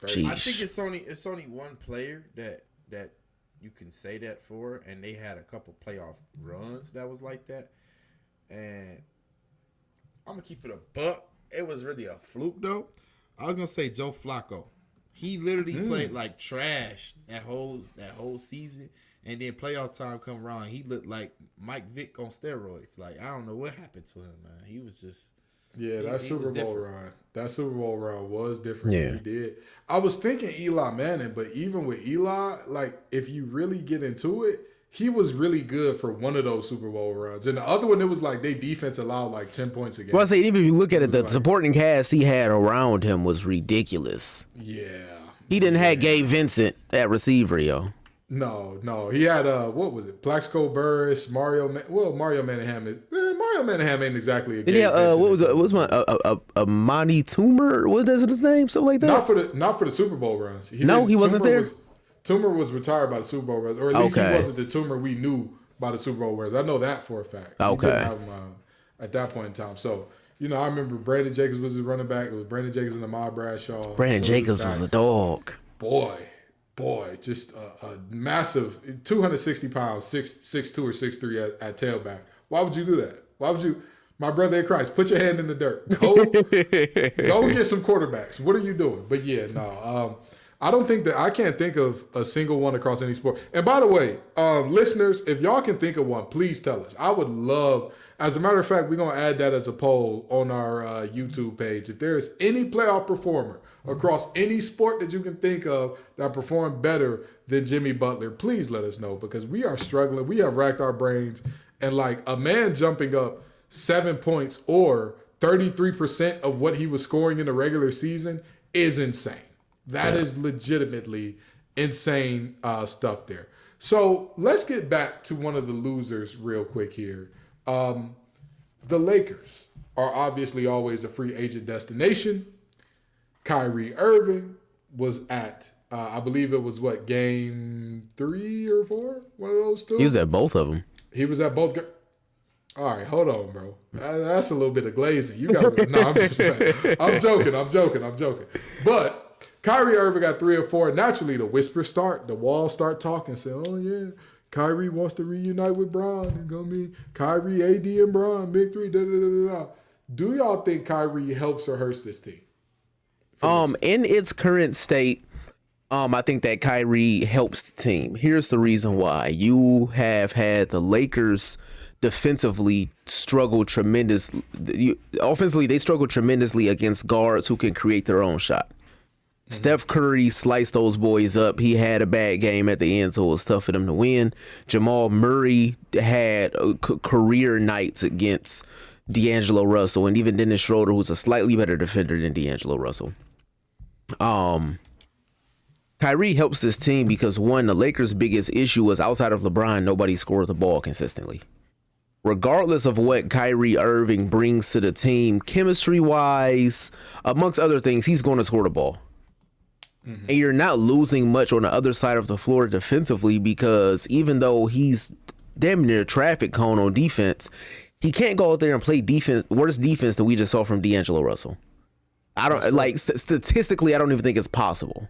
C: I think it's only one player that you can say that for, and they had a couple playoff runs that was like that. And I'm gonna keep it a buck. It was really a fluke though. I was gonna say Joe Flacco. He literally played like trash that whole season. And then playoff time come around, he looked like Mike Vick on steroids. Like, I don't know what happened to him, man. He was just...
A: Yeah, that Super Bowl run. That Super Bowl run was different than he did. I was thinking Eli Manning, but even with Eli, like, if you really get into it, he was really good for one of those Super Bowl runs. And the other one, it was like they defense allowed like 10 points a game.
B: Well, I say, even if you look at it, the supporting cast he had around him was ridiculous.
A: Yeah.
B: He didn't have Gabe Vincent at receiver, yo.
A: No. He had what was it? Plaxico Burress, Mario Manningham. Mario Manningham ain't exactly a game.
B: Yeah, what was a Monty Toomer? What is his name? Something like that.
A: Not for the Super Bowl runs.
B: He wasn't there.
A: Toomer was retired by the Super Bowl runs, or at least he wasn't the Toomer we knew by the Super Bowl runs. I know that for a fact.
B: Okay.
A: He didn't have him, at that point in time. So I remember Brandon Jacobs was his running back. It was Brandon Jacobs and Ahmad Bradshaw.
B: Brandon Jacobs was a dog.
A: Boy, just a massive 260 pounds, 6'2" or 6'3" at tailback. Why would you do that? Why would you, my brother in Christ, put your hand in the dirt. Go get some quarterbacks. What are you doing? But yeah, no. I can't think of a single one across any sport. And by the way, listeners, if y'all can think of one, please tell us. I would love, as a matter of fact, we're going to add that as a poll on our YouTube page. If there is any playoff performer across any sport that you can think of that performed better than Jimmy Butler, please let us know, because we are struggling. We have racked our brains, and like a man jumping up 7 points or 33% of what he was scoring in the regular season is insane. That is legitimately insane stuff there. So let's get back to one of the losers real quick here. The Lakers are obviously always a free agent destination. Kyrie Irving was at, I believe it was game 3 or 4? One of those two?
B: He was at both of them.
A: He was at both. All right, hold on, bro. That's a little bit of glazing. You got to. No, I'm joking. But Kyrie Irving got 3 or 4. Naturally, the whispers start. The walls start talking. Say, oh, yeah, Kyrie wants to reunite with Bron. And go meet Kyrie, AD, and Bron. Big 3, da-da-da-da-da. Do y'all think Kyrie helps or hurts this team?
B: In its current state, I think that Kyrie helps the team. Here's the reason why. You have had the Lakers defensively struggle tremendously. Offensively, they struggle tremendously against guards who can create their own shot. Mm-hmm. Steph Curry sliced those boys up. He had a bad game at the end, so it was tough for them to win. Jamal Murray had career nights against D'Angelo Russell, and even Dennis Schroeder, who's a slightly better defender than D'Angelo Russell. Kyrie helps this team because, one, the Lakers' biggest issue was outside of LeBron, nobody scored the ball consistently. Regardless of what Kyrie Irving brings to the team, chemistry-wise, amongst other things, he's going to score the ball. Mm-hmm. And you're not losing much on the other side of the floor defensively, because even though he's damn near a traffic cone on defense, he can't go out there and play defense, worse defense than we just saw from D'Angelo Russell. I don't like statistically, I don't even think it's possible.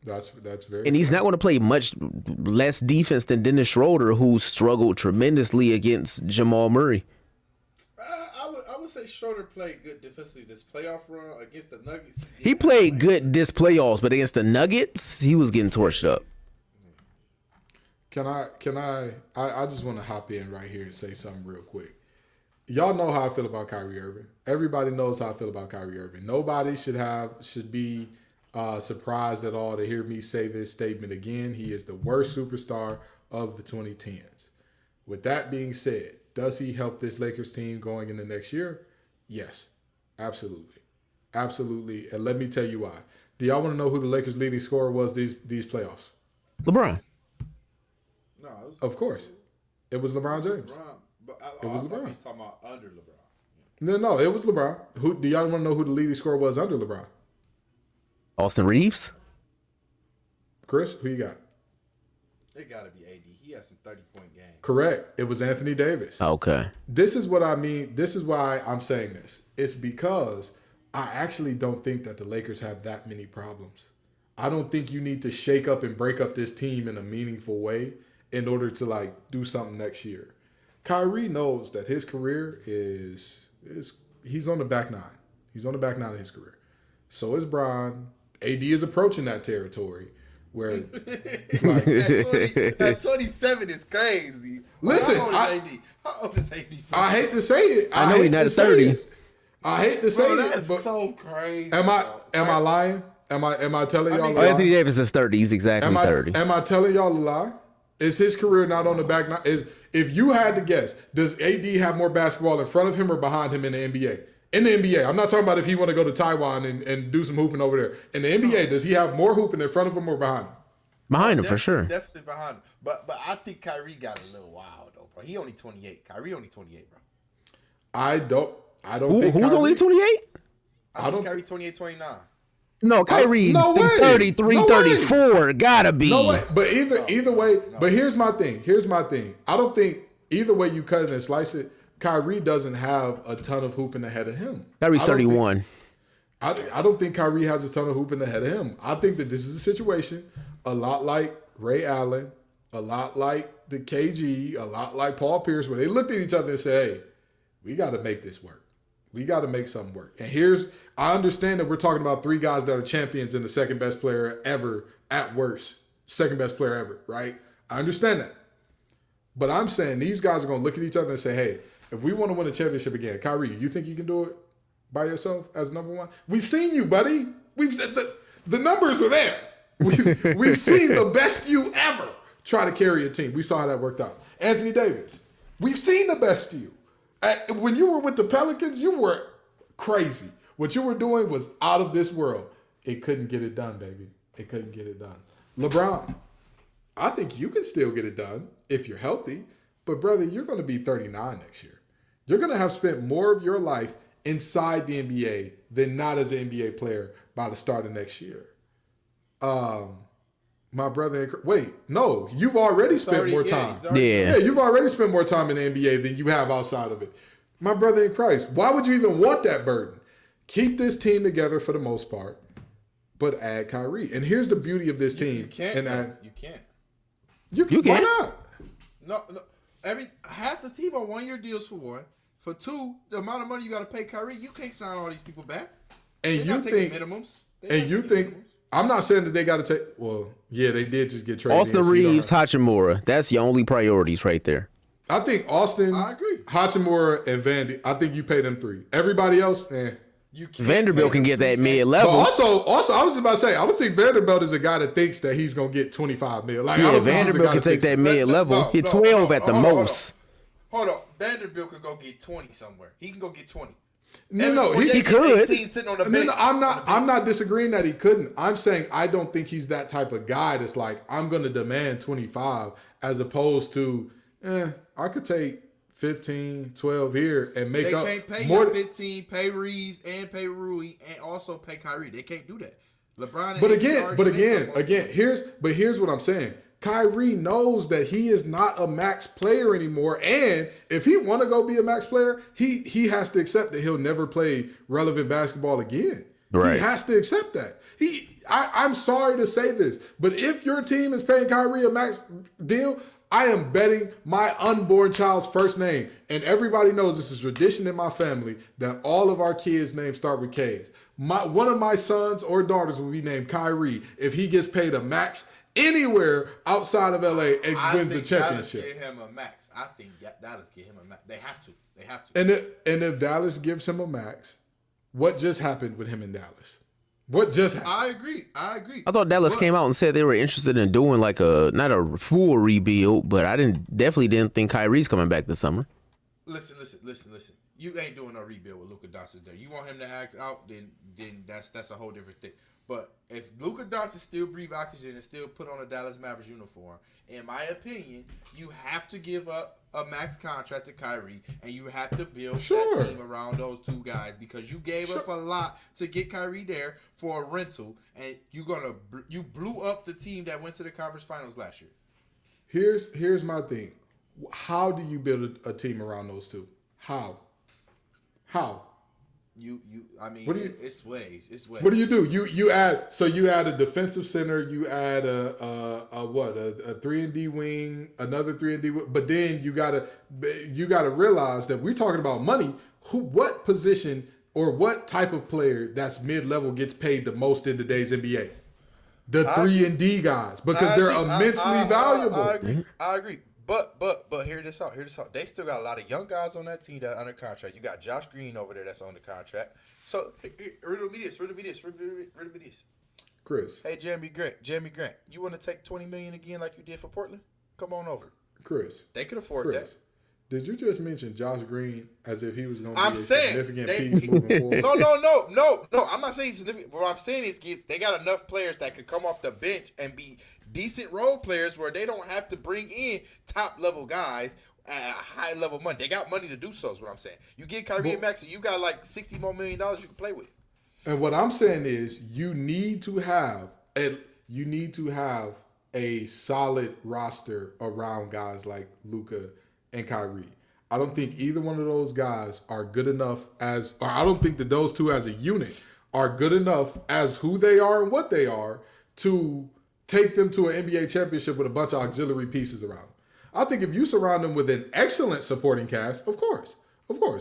A: That's very.
B: And he's not going to play much less defense than Dennis Schroeder, who struggled tremendously against Jamal Murray.
C: I would say Schroeder played good defensively this playoff run against the Nuggets.
B: He played good this playoffs, but against the Nuggets, he was getting torched up.
A: Can I just want to hop in right here and say something real quick. y'all know how I feel about Kyrie Irving. Everybody knows how I feel about Kyrie Irving. Nobody should be surprised at all to hear me say this statement again. He is the worst superstar of the 2010s. With that being said, does he help this Lakers team going in the next year? Yes, absolutely. Absolutely. And let me tell you why. Do y'all want to know who the Lakers' leading scorer was these playoffs?
B: LeBron.
C: No, it was,
A: Of course. It was LeBron James.
C: LeBron. But
A: It was
C: I thought
A: LeBron.
C: he was talking about under LeBron.
A: No, it was LeBron. Who do y'all want to know who the leading scorer was under LeBron?
B: Austin Reeves.
A: Chris, who you got?
C: It got to be AD. He had some 30-point games.
A: Correct. It was Anthony Davis.
B: Okay.
A: This is what I mean. This is why I'm saying this. It's because I actually don't think that the Lakers have that many problems. I don't think you need to shake up and break up this team in a meaningful way in order to like do something next year. Kyrie knows that his career is he's on the back nine. He's on the back nine of his career. So is Bron. AD is approaching that territory where like,
C: That 27 is crazy.
A: Listen,
C: How old is AD?
A: I hate to say it.
B: I know he's not
A: hate to
B: at
A: say
B: 30.
A: it. I hate to say
C: Bro,
A: it,
C: that's
A: but
C: so crazy.
A: am I lying? Am I telling y'all a
B: Oh,
A: lie?
B: Anthony Davis is 30. He's exactly 30.
A: Am I telling y'all a lie? Is his career not on the back nine? If you had to guess, does AD have more basketball in front of him or behind him in the NBA? In the NBA, I'm not talking about if he want to go to Taiwan and do some hooping over there. In the NBA, does he have more hooping in front of him or behind him?
B: Behind him, for sure.
C: Definitely behind him. But I think Kyrie got a little wild though, bro. He only 28. Kyrie only 28, bro.
A: I don't
B: Who's
A: think
B: only 28?
C: I think Kyrie 28, 29.
B: No, Kyrie,
A: no way.
B: 33,
A: No way.
B: 34. Gotta be.
A: No way. But either way, but here's my thing. I don't think either way you cut it and slice it, Kyrie doesn't have a ton of hooping ahead of him.
B: Kyrie's
A: I don't think-
B: 31.
A: I don't think Kyrie has a ton of hooping ahead of him. I think that this is a situation a lot like Ray Allen, a lot like the KG, a lot like Paul Pierce, where they looked at each other and said, hey, we got to make this work. We got to make something work. And I understand that we're talking about three guys that are champions and the second best player ever at worst. Second best player ever, right? I understand that. But I'm saying these guys are going to look at each other and say, hey, if we want to win a championship again, Kyrie, you think you can do it by yourself as number one? We've seen you, buddy. We've said the numbers are there. We've seen the best you ever try to carry a team. We saw how that worked out. Anthony Davis, we've seen the best you. When you were with the Pelicans, you were crazy. What you were doing was out of this world. It couldn't get it done, baby. It couldn't get it done. LeBron, I think you can still get it done if you're healthy. But, brother, you're going to be 39 next year. You're going to have spent more of your life inside the NBA than not as an NBA player by the start of next year. My brother, no, you've already spent more time.
B: Yeah,
A: you've already spent more time in the NBA than you have outside of it. My brother in Christ, why would you even want that burden? Keep this team together for the most part, but add Kyrie. And here's the beauty of this team.
C: You can't. You can't.
A: You can. Why not?
C: No. Half the team on 1 year deals for one. For two, the amount of money you got to pay Kyrie, you can't sign all these people back.
A: And
C: They're
A: you
C: not taking
A: think
C: minimums.
A: And you think I'm not saying that they got to take. Well, yeah, they did just get traded.
B: Austin Reeves, Hachimura. That's your only priorities right there.
A: I think Austin,
C: I agree.
A: Hachimura, and Vandy. I think you pay them three. Everybody else,
C: You can't
B: Vanderbilt
C: pay
B: can
C: them
B: get that
C: $3
B: mid
A: But
B: level.
A: also, I was just about to say, I don't think Vanderbilt is a guy that thinks that he's gonna get 25 mil. Like, I
B: Yeah,
A: don't think he's a
B: Vanderbilt
A: guy
B: can take
A: thinks
B: that mid level.
C: No,
B: Hit
C: no,
B: 12
C: no,
B: at the
C: hold on,
B: most.
C: Hold on. Vanderbilt could go get 20 somewhere. He can go get 20.
A: No,
C: Every-
A: he
C: they get
B: could.
C: 18 sitting on the
A: No,
C: bench.
A: no, I'm not disagreeing that he couldn't. I'm saying I don't think he's that type of guy that's like, I'm going to demand 25 as opposed to, I could take 15, 12 here and make
C: They
A: up
C: can't pay
A: more.
C: him 15, pay Reeves and pay Rui and also pay Kyrie. They can't do that. LeBron and
A: But
C: AD
A: again,
C: already made
A: here's what I'm saying. Kyrie knows that he is not a max player anymore, and if he want to go be a max player, he has to accept that he'll never play relevant basketball again.
B: Right.
A: He has to accept that. I'm sorry to say this, but if your team is paying Kyrie a max deal, I am betting my unborn child's first name, and everybody knows this is tradition in my family that all of our kids' names start with K's. One of my sons or daughters will be named Kyrie if he gets paid a max anywhere outside of LA and
C: I
A: wins a
C: think Dallas
A: championship.
C: give him a max. I think Dallas give him a max. They have to. They have to.
A: And if Dallas gives him a max, what just happened with him in Dallas? What just happened?
C: I agree.
B: I thought Dallas came out and said they were interested in doing like not a full rebuild, but I definitely didn't think Kyrie's coming back this summer.
C: Listen. You ain't doing no rebuild with Luka Doncic there. You want him to act out, then that's a whole different thing. But if Luka Doncic still breathe oxygen and still put on a Dallas Mavericks uniform, in my opinion, you have to give up a max contract to Kyrie, and you have to build that team around those two guys because you gave up a lot to get Kyrie there for a rental, and you blew up the team that went to the conference finals last year.
A: Here's my thing. How do you build a team around those two? How?
C: It's ways.
A: What do you do? You add a defensive center, you add a 3-and-D wing, another 3-and-D wing, but then you gotta realize that we're talking about money. What position or what type of player that's mid-level gets paid the most in today's NBA? The 3-and-D guys, because they're immensely valuable.
C: I agree. But hear this out. They still got a lot of young guys on that team that are under contract. You got Josh Green over there that's on the contract. So riddle me this.
A: Chris.
C: Hey, Jeremy Grant, you want to take $20 million again like you did for Portland? Come on over.
A: Chris.
C: They could afford that.
A: Did you just mention Josh Green as if he was going to be a significant piece moving forward?
C: No. I'm not saying he's significant. What I'm saying is they got enough players that could come off the bench and be decent role players where they don't have to bring in top-level guys at a high-level money. They got money to do so is what I'm saying. You get Kyrie and Max, and you got like $60 more million you can play with.
A: And what I'm saying is you need to have a solid roster around guys like Luka and Kyrie. I don't think either one of those guys are good enough or I don't think that those two as a unit are good enough as who they are and what they are to take them to an NBA championship with a bunch of auxiliary pieces around them. I think if you surround them with an excellent supporting cast, of course.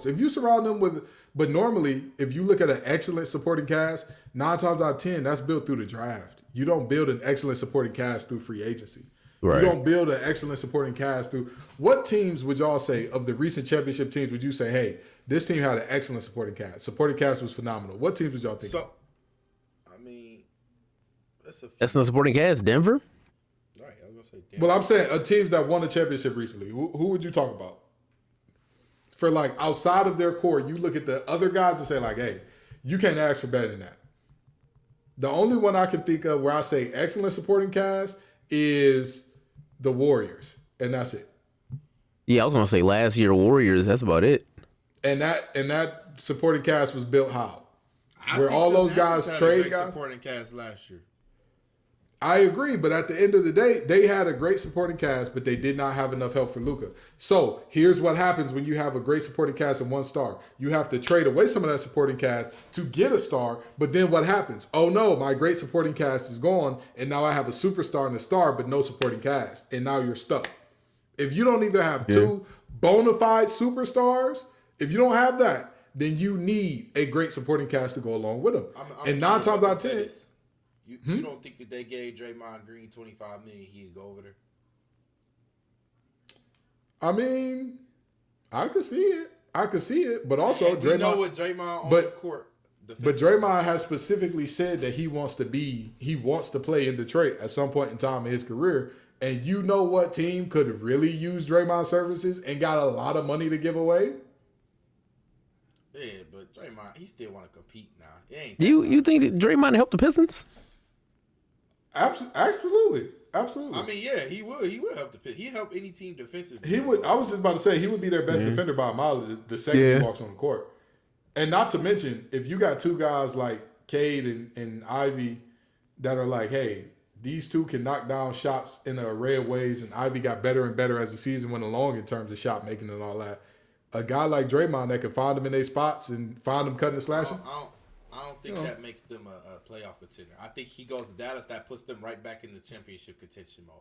A: If you surround them but normally, if you look at an excellent supporting cast, 9 times out of 10, that's built through the draft. You don't build an excellent supporting cast through free agency. Right. You don't build an excellent supporting cast through. What teams would y'all say of the recent championship teams would you say, hey, this team had an excellent supporting cast. Supporting cast was phenomenal. What teams would y'all think of?
B: That's not supporting cast. Denver?
C: Right, I was going to say Denver.
A: Well, I'm saying teams that won a championship recently. Who would you talk about? For like outside of their core, you look at the other guys and say like, hey, you can't ask for better than that. The only one I can think of where I say excellent supporting cast is the Warriors, and that's it.
B: Yeah, I was gonna say last year Warriors. That's about it.
A: And that supporting cast was built how? Where all those guys trade guys.
C: Supporting cast last year.
A: I agree, but at the end of the day, they had a great supporting cast, but they did not have enough help for Luka. So here's what happens when you have a great supporting cast and one star. You have to trade away some of that supporting cast to get a star, but then what happens? Oh no, my great supporting cast is gone, and now I have a superstar and a star, but no supporting cast, and now you're stuck. If you don't either have two bona fide superstars, if you don't have that, then you need a great supporting cast to go along with them. And 9 times out of 10...
C: You don't think if they gave Draymond Green $25 million, he'd go over there?
A: I mean, I could see it, but also
C: Draymond. You know what Draymond on the court.
A: But Draymond has specifically said that he wants to play in Detroit at some point in time in his career. And you know what team could really use Draymond's services and got a lot of money to give away?
C: Yeah, but Draymond, he still want to compete now.
B: You think that Draymond helped the Pistons?
A: Absolutely.
C: I mean, yeah, he would. He would help the Pistons. He help any team defensively.
A: He would. I was just about to say he would be their best defender by a mile the second he walks on the court. And not to mention, if you got two guys like Cade and Ivy that are like, hey, these two can knock down shots in an array of ways, and Ivy got better and better as the season went along in terms of shot making and all that. A guy like Draymond that can find them in their spots and find them cutting and slashing.
C: I don't think that makes them a playoff contender. I think he goes to Dallas. That puts them right back in the championship contention mode.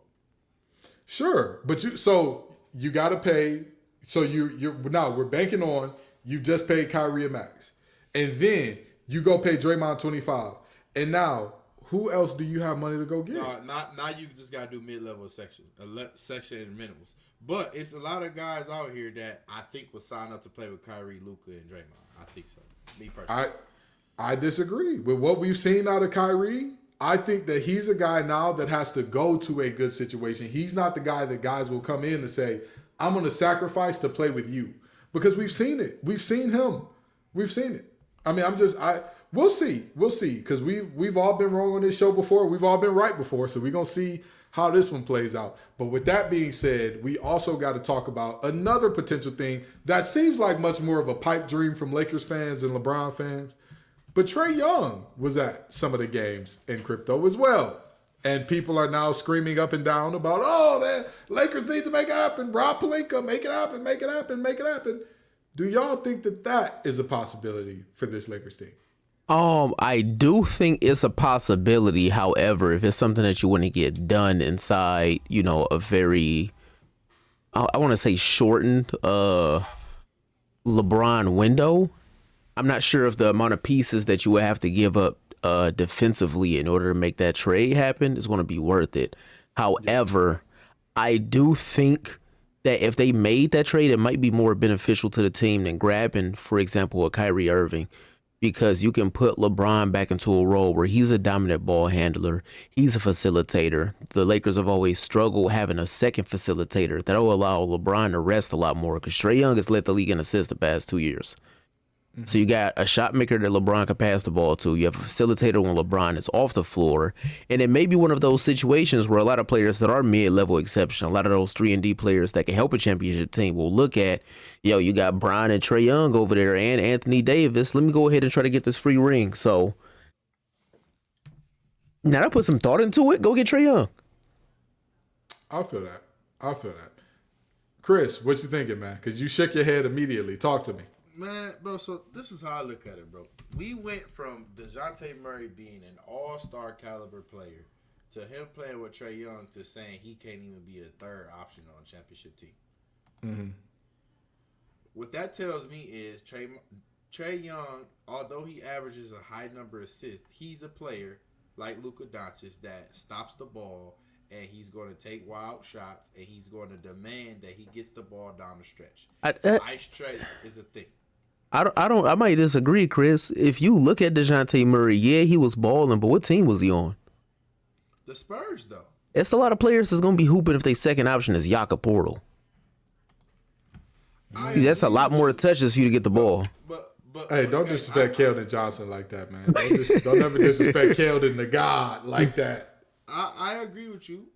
A: Sure, but you got to pay. So you're now we're banking on you've just paid Kyrie and Max, and then you go pay Draymond $25, and now who else do you have money to go get?
C: Now you just gotta do mid-level section and minimums. But it's a lot of guys out here that I think will sign up to play with Kyrie, Luka, and Draymond. I think so. Me personally.
A: I disagree with what we've seen out of Kyrie. I think that he's a guy now that has to go to a good situation. He's not the guy that guys will come in and say, I'm going to sacrifice to play with you. Because we've seen it. We've seen him. We've seen it. I mean, we'll see. We'll see. Because we've all been wrong on this show before. We've all been right before. So we're going to see how this one plays out. But with that being said, we also got to talk about another potential thing that seems like much more of a pipe dream from Lakers fans and LeBron fans. But Trae Young was at some of the games in crypto as well. And people are now screaming up and down about, the Lakers need to make it happen. Rob Pelinka, make it happen, make it happen, make it happen. Do y'all think that is a possibility for this Lakers team?
B: I do think it's a possibility. However, if it's something that you want to get done inside, a very, I want to say shortened LeBron window, I'm not sure if the amount of pieces that you would have to give up defensively in order to make that trade happen is going to be worth it. However, I do think that if they made that trade, it might be more beneficial to the team than grabbing, for example, a Kyrie Irving, because you can put LeBron back into a role where he's a dominant ball handler. He's a facilitator. The Lakers have always struggled having a second facilitator that will allow LeBron to rest a lot more, because Trae Young has led the league in assists the past 2 years. So you got a shot maker that LeBron can pass the ball to. You have a facilitator when LeBron is off the floor. And it may be one of those situations where a lot of players that are mid-level exception, a lot of those 3-and-D players that can help a championship team will look at, you got Bron and Trae Young over there and Anthony Davis. Let me go ahead and try to get this free ring. So now that I put some thought into it, go get Trae Young.
A: I feel that. Chris, what you thinking, man? Because you shook your head immediately. Talk to me.
C: Man, bro, so this is how I look at it, bro. We went from DeJounte Murray being an all-star caliber player to him playing with Trae Young to saying he can't even be a third option on a championship team. Mm-hmm. What that tells me is Trae Young, although he averages a high number of assists, he's a player like Luka Doncic that stops the ball, and he's going to take wild shots, and he's going to demand that he gets the ball down the stretch. Ice Trae is a thing.
B: I might disagree, Chris. If you look at DeJounte Murray, yeah, he was balling, but what team was he on?
C: The Spurs, though.
B: It's a lot of players that's going to be hooping if their second option is Jakob Portal. That's a lot more touches for you to get the ball.
C: But
A: hey, don't disrespect Keldon Johnson like that, man. Don't ever disrespect Keldon the God like that.
C: I agree with you.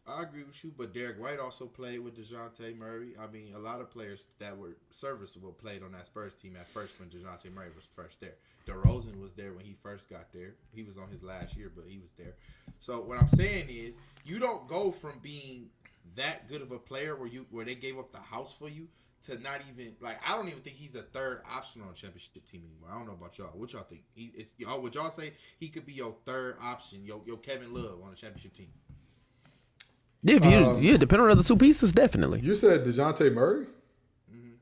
C: But Derek White also played with DeJounte Murray. I mean, a lot of players that were serviceable played on that Spurs team at first when DeJounte Murray was first there. DeRozan was there when he first got there. He was on his last year, but he was there. So what I'm saying is, you don't go from being that good of a player where they gave up the house for you to not even, like, I don't even think he's a third option on a championship team anymore. I don't know about y'all. What y'all think? Would y'all say he could be your third option, your Kevin Love on a championship team?
B: Yeah, depending on the other two pieces, definitely.
A: You said DeJounte Murray? Mm-hmm.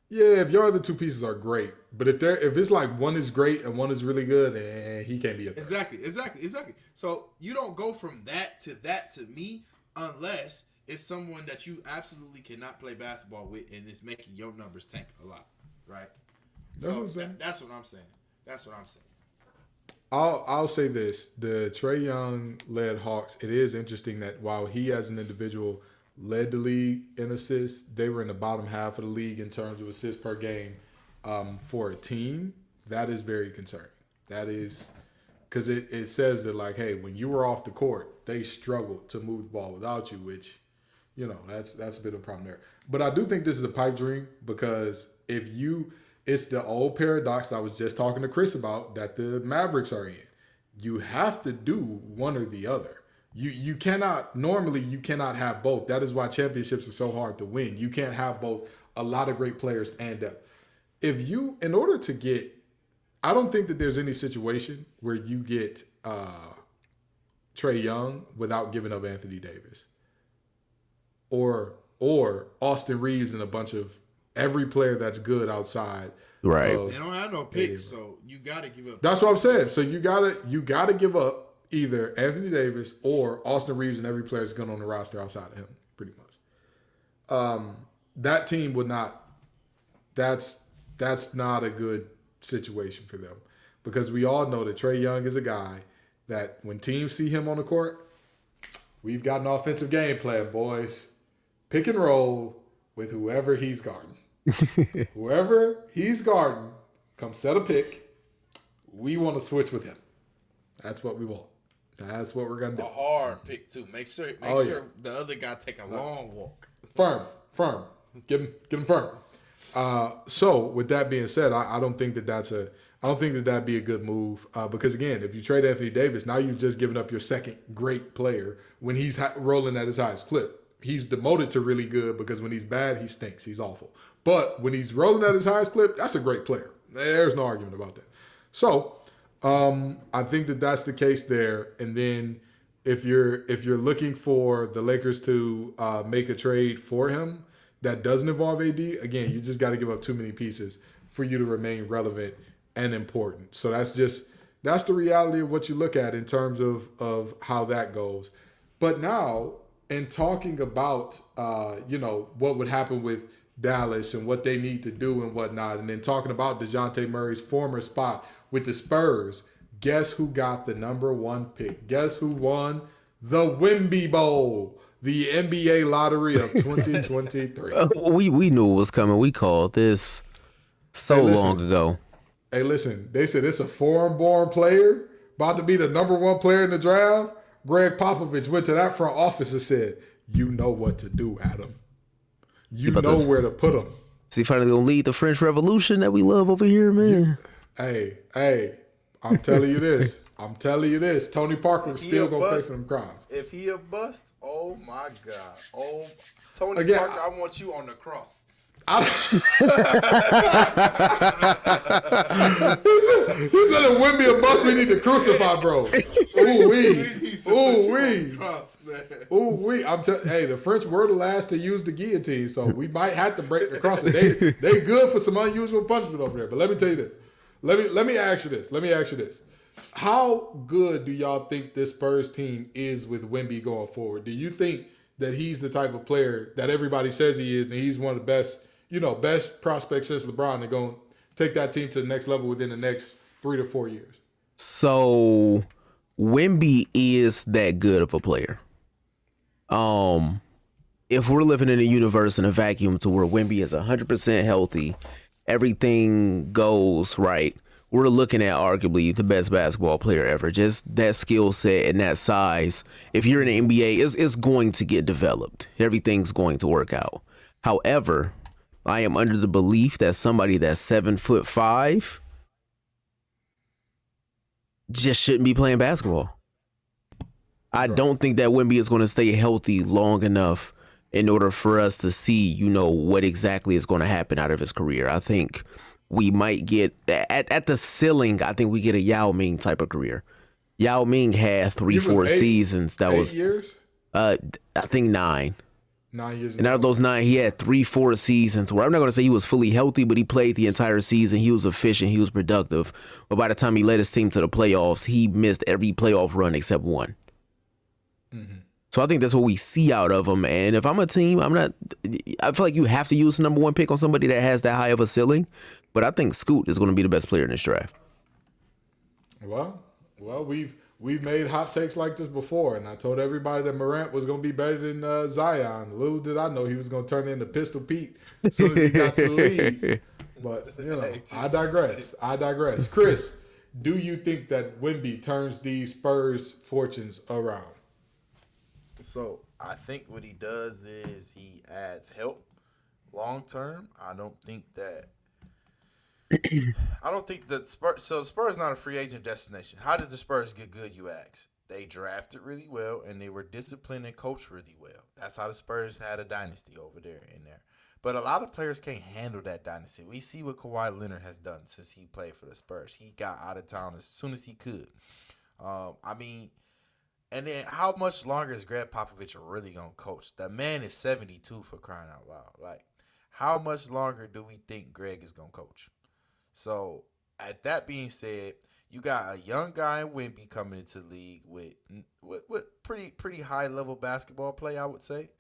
A: Yeah, if your other two pieces are great. But if it's like one is great and one is really good, he can't be a third.
C: Exactly. So you don't go from that to me unless it's someone that you absolutely cannot play basketball with, and it's making your numbers tank a lot, right? That's what I'm saying.
A: I'll say this: the Trae Young led Hawks. It is interesting that while he as an individual led the league in assists, they were in the bottom half of the league in terms of assists per game for a team. That is very concerning. That is because it says that, like, hey, when you were off the court, they struggled to move the ball without you, which, that's a bit of a problem there. But I do think this is a pipe dream because it's the old paradox I was just talking to Chris about that the Mavericks are in. You have to do one or the other. You cannot have both. That is why championships are so hard to win. You can't have both a lot of great players and depth. In order to get, I don't think that there's any situation where you get Trae Young without giving up Anthony Davis. Or Austin Reeves and a bunch of every player that's good outside.
B: Right.
C: They don't have no picks, so you got to give up.
A: That's what I'm saying. So you gotta give up either Anthony Davis or Austin Reeves and every player that's going on the roster outside of him, pretty much. That team would not. That's not a good situation for them because we all know that Trae Young is a guy that when teams see him on the court, we've got an offensive game plan, boys. Pick and roll with whoever he's guarding. Whoever he's guarding, come set a pick. We want to switch with him. That's what we want. That's what we're gonna do.
C: A hard pick too. Make sure the other guy take a long walk.
A: Firm. Get him firm. So with that being said, I don't think that that'd be a good move because again, if you trade Anthony Davis, now you've just given up your second great player when he's rolling at his highest clip. He's demoted to really good because when he's bad, he stinks. He's awful. But when he's rolling at his highest clip, that's a great player. There's no argument about that. So I think that that's the case there. And then if you're looking for the Lakers to make a trade for him that doesn't involve AD, again, you just got to give up too many pieces for you to remain relevant and important. So that's the reality of what you look at in terms of how that goes. But now, in talking about what would happen with Dallas and what they need to do and whatnot, and then talking about DeJounte Murray's former spot with the Spurs, guess who got the number 1 pick? Guess who won the Wemby Bowl, the NBA lottery of 2023?
B: We knew it was coming. We called this long ago.
A: Hey, listen, they said it's a foreign-born player about to be the number 1 player in the draft. Greg Popovich went to that front office and said, you know what to do, Adam. You know where to put him.
B: Is he finally going to lead the French Revolution that we love over here, man?
A: Hey, I'm telling you this. Tony Parker was still going to pay for them crimes.
C: If he a bust, oh my God. Oh, Tony
A: Again,
C: Parker, I want you on the cross.
A: He said if Wemby a bust, we need to crucify, bro. Hey, the French were the last to use the guillotine, so we might have to break the cross. They good for some unusual punishment over there. But let me tell you this. Let me ask you this. How good do y'all think this Spurs team is with Wemby going forward? Do you think that he's the type of player that everybody says he is, and he's one of the best prospects since LeBron, and going to take that team to the next level within the next 3 to 4 years?
B: So Wemby is that good of a player. If we're living in a universe in a vacuum to where Wemby is 100% healthy, everything goes right, we're looking at arguably the best basketball player ever. Just that skill set and that size. If you're in the NBA, it's going to get developed. Everything's going to work out. However, I am under the belief that somebody that's 7'5" just shouldn't be playing basketball. I don't think that Wemby is going to stay healthy long enough in order for us to see, what exactly is going to happen out of his career. I think we might get at the ceiling. I think we get a Yao Ming type of career. Yao Ming had 3-4 seasons. That was 8
A: years.
B: I think 9.
A: 9 years.
B: And out of those 9, he had 3-4 seasons where I'm not going to say he was fully healthy, but he played the entire season. He was efficient. He was productive. But by the time he led his team to the playoffs, he missed every playoff run except one. Mm-hmm. So I think that's what we see out of him. And if I'm a team, I feel like you have to use the number 1 pick on somebody that has that high of a ceiling. But I think Scoot is going to be the best player in this draft.
A: Well, we've made hot takes like this before, and I told everybody that Morant was going to be better than Zion. Little did I know he was going to turn into Pistol Pete as soon as he got to the league. But I digress. Chris, do you think that Wemby turns these Spurs fortunes around?
C: So I think what he does is he adds help long term. I don't think that Spurs. So the Spurs not a free agent destination. How did the Spurs get good? You ask. They drafted really well and they were disciplined and coached really well. That's how the Spurs had a dynasty over there in there. But a lot of players can't handle that dynasty. We see what Kawhi Leonard has done since he played for the Spurs. He got out of town as soon as he could. And then how much longer is Greg Popovich really going to coach? The man is 72 for crying out loud. Like, how much longer do we think Greg is going to coach? So, at that being said, You got a young guy in Wemby coming into the league with pretty high level basketball play, I would say.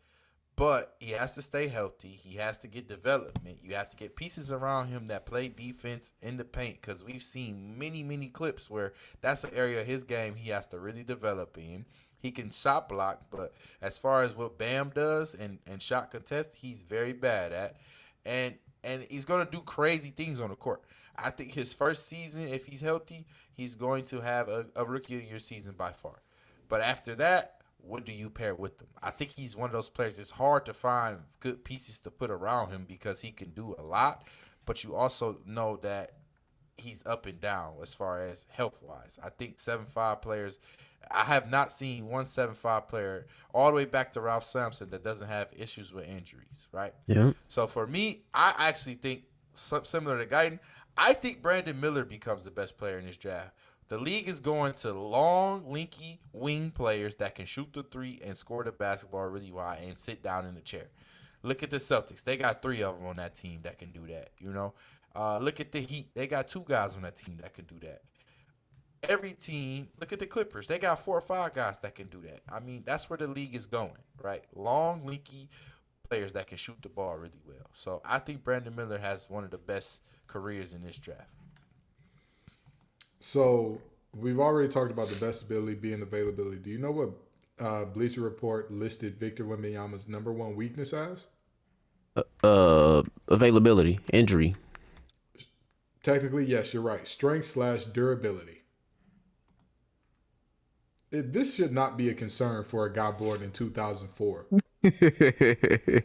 C: But he has to stay healthy. He has to get development. You have to get pieces around him that play defense in the paint, because we've seen many clips where that's an area of his game he has to really develop in. He can shot block, but as far as what Bam does and shot contest, he's very bad at. And he's going to do crazy things on the court. I think his first season, if he's healthy, he's going to have a rookie of the year season by far. But after that, what do you pair with him? I think he's one of those players. It's hard to find good pieces to put around him because he can do a lot, but you also know that he's up and down as far as health-wise. I think 7'5" players, I have not seen one 7'5" player all the way back to Ralph Sampson that doesn't have issues with injuries, right?
B: Yeah.
C: So for me, I actually think, similar to Guyton, I think Brandon Miller becomes the best player in this draft. The league is going to long, linky wing players that can shoot the three and score the basketball really wide and sit down in the chair. Look at the Celtics. They got 3 of them on that team that can do that, you know. Look at the Heat. They got 2 guys on that team that can do that. Every team, look at the Clippers. They got 4 or 5 guys that can do that. I mean, that's where the league is going, right? Long, linky players that can shoot the ball really well. So I think Brandon Miller has one of the best careers in this draft.
A: So we've already talked about the best ability being availability. Do you know what Bleacher Report listed Victor Wembanyama's number 1 weakness as?
B: Availability, injury.
A: Technically, yes, you're right. Strength/durability. This should not be a concern for a guy born in 2004.
C: Dang,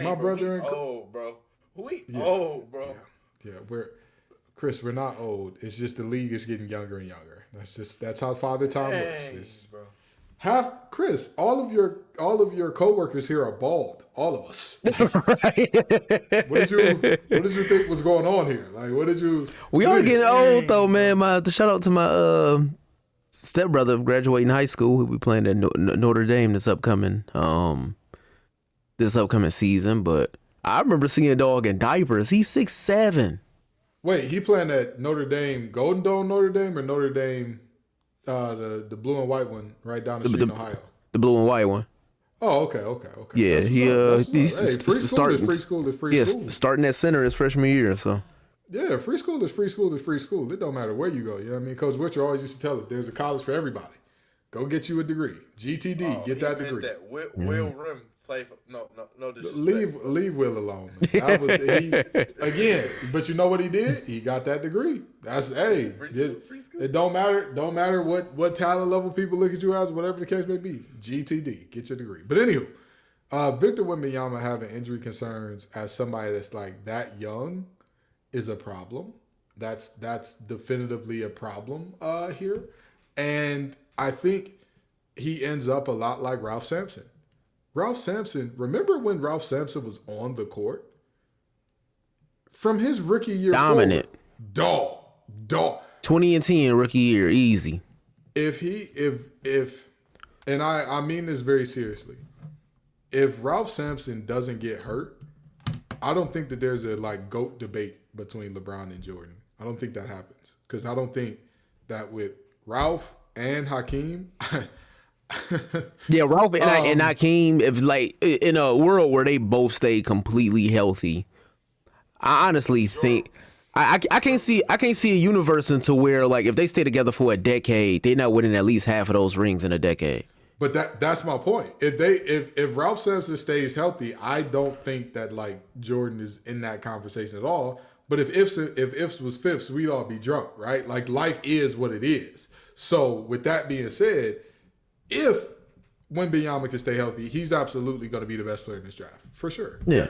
A: My brother
C: we old, bro. We
A: Yeah.
C: old, bro.
A: Yeah, we're not old. It's just the league is getting younger and younger. That's how Father Time
C: Dang,
A: works.
C: bro.
A: Chris, all of your coworkers here are bald. All of us.
B: Right.
A: What did you think was going on here? Like, what did you?
B: We are getting old though, man. Shout out to my stepbrother graduating high school. He'll be playing at Notre Dame this upcoming season. But I remember seeing a dog in diapers. He's 6'7".
A: Wait, he playing at Notre Dame, Golden Dome Notre Dame, or Notre Dame, the blue and white one right down the street in Ohio?
B: The blue and white one.
A: Oh, okay.
B: Yeah, he's
A: hey, free school is free school.
B: Starting at center his freshman year. So
A: yeah, free school is free school is free school. It don't matter where you go. You know what I mean? Coach Witcher always used to tell us there's a college for everybody. Go get you a degree. GTD, get that degree.
C: That Will Rim play for no disrespect.
A: Leave Will alone. Again, but you know what he did? He got that degree. That's
C: Free school.
A: It don't matter what talent level people look at you as, whatever the case may be. GTD, get your degree. But anywho, Victor Wembanyama having injury concerns as somebody that's like that young is a problem. That's definitively a problem here, and I think he ends up a lot like Ralph Sampson. Ralph Sampson, remember when Ralph Sampson was on the court? From his rookie year
B: dominant.
A: Forward, dog.
B: 20-10 rookie year, easy.
A: If and I mean this very seriously, if Ralph Sampson doesn't get hurt, I don't think that there's a GOAT debate between LeBron and Jordan. I don't think that happens. Because I don't think that with Ralph and Hakeem
B: yeah, Ralph and Hakeem, if in a world where they both stay completely healthy, I honestly think I can't see a universe into where if they stay together for a decade, they're not winning at least half of those rings in a decade.
A: But that's my point. If Ralph Sampson stays healthy, I don't think that Jordan is in that conversation at all. But if ifs was fifths, we'd all be drunk, right? Life is what it is. So with that being said, if Wembanyama can stay healthy, he's absolutely going to be the best player in this draft for sure.
B: Yeah.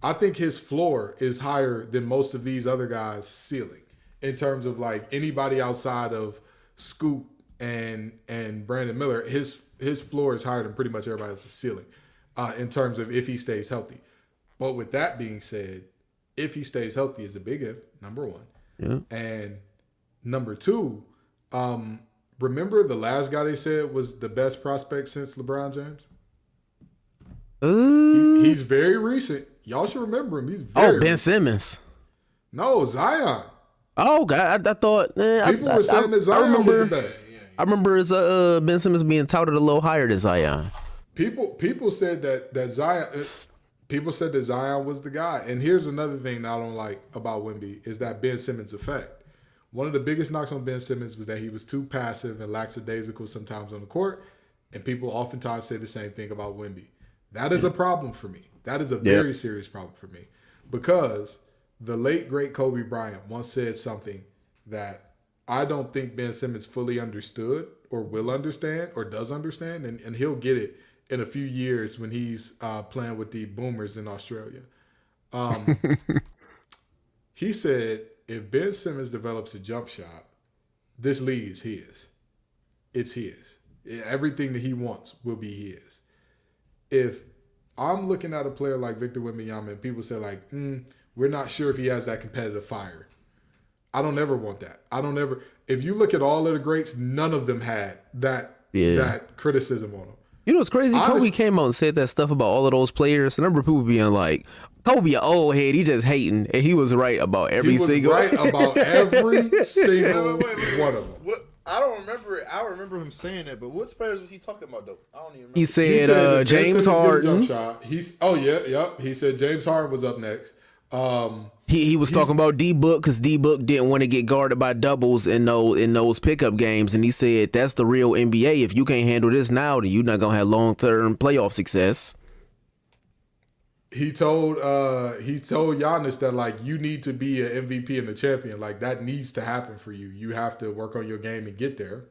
A: I think his floor is higher than most of these other guys' ceiling in terms of anybody outside of Scoot and Brandon Miller. His floor is higher than pretty much everybody else's ceiling in terms of if he stays healthy. But with that being said, if he stays healthy is a big if, number one.
B: Yeah.
A: And number two, remember the last guy they said was the best prospect since LeBron James? He's very recent. Y'all should remember him. He's very
B: Ben Simmons.
A: No, Zion.
B: Oh God, I thought
A: People were saying that Zion was the best.
B: I remember Ben Simmons being touted a little higher than Zion.
A: People said that Zion. People said that Zion was the guy. And here's another thing that I don't like about Wemby is that Ben Simmons effect. One of the biggest knocks on Ben Simmons was that he was too passive and lackadaisical sometimes on the court. And people oftentimes say the same thing about Wemby. That is a problem for me. That is a very serious problem for me. Because the late, great Kobe Bryant once said something that I don't think Ben Simmons fully understood or will understand or does understand. And he'll get it in a few years when he's playing with the Boomers in Australia. He said, if Ben Simmons develops a jump shot, this league is his. It's his. Everything that he wants will be his. If I'm looking at a player like Victor Wembanyama and people say like, we're not sure if he has that competitive fire. I don't ever want that. If you look at all of the greats, none of them had that criticism on them.
B: You know what's crazy? Kobe came out and said that stuff about all of those players. And I remember people being like, Kobe, an old head, he just hating. And he was right about every single
A: one of them.
C: What? I don't remember it. I remember him saying that, but what players was he talking about though? I don't even remember.
B: He said James Harden.
A: He said James Harden was up next.
B: He was talking about D-Book because D-Book didn't want to get guarded by doubles in those pickup games, and he said that's the real NBA. If you can't handle this now, then you're not gonna have long-term playoff success.
A: He told Giannis that like you need to be an MVP and a champion. Like that needs to happen for you. You have to work on your game and get there.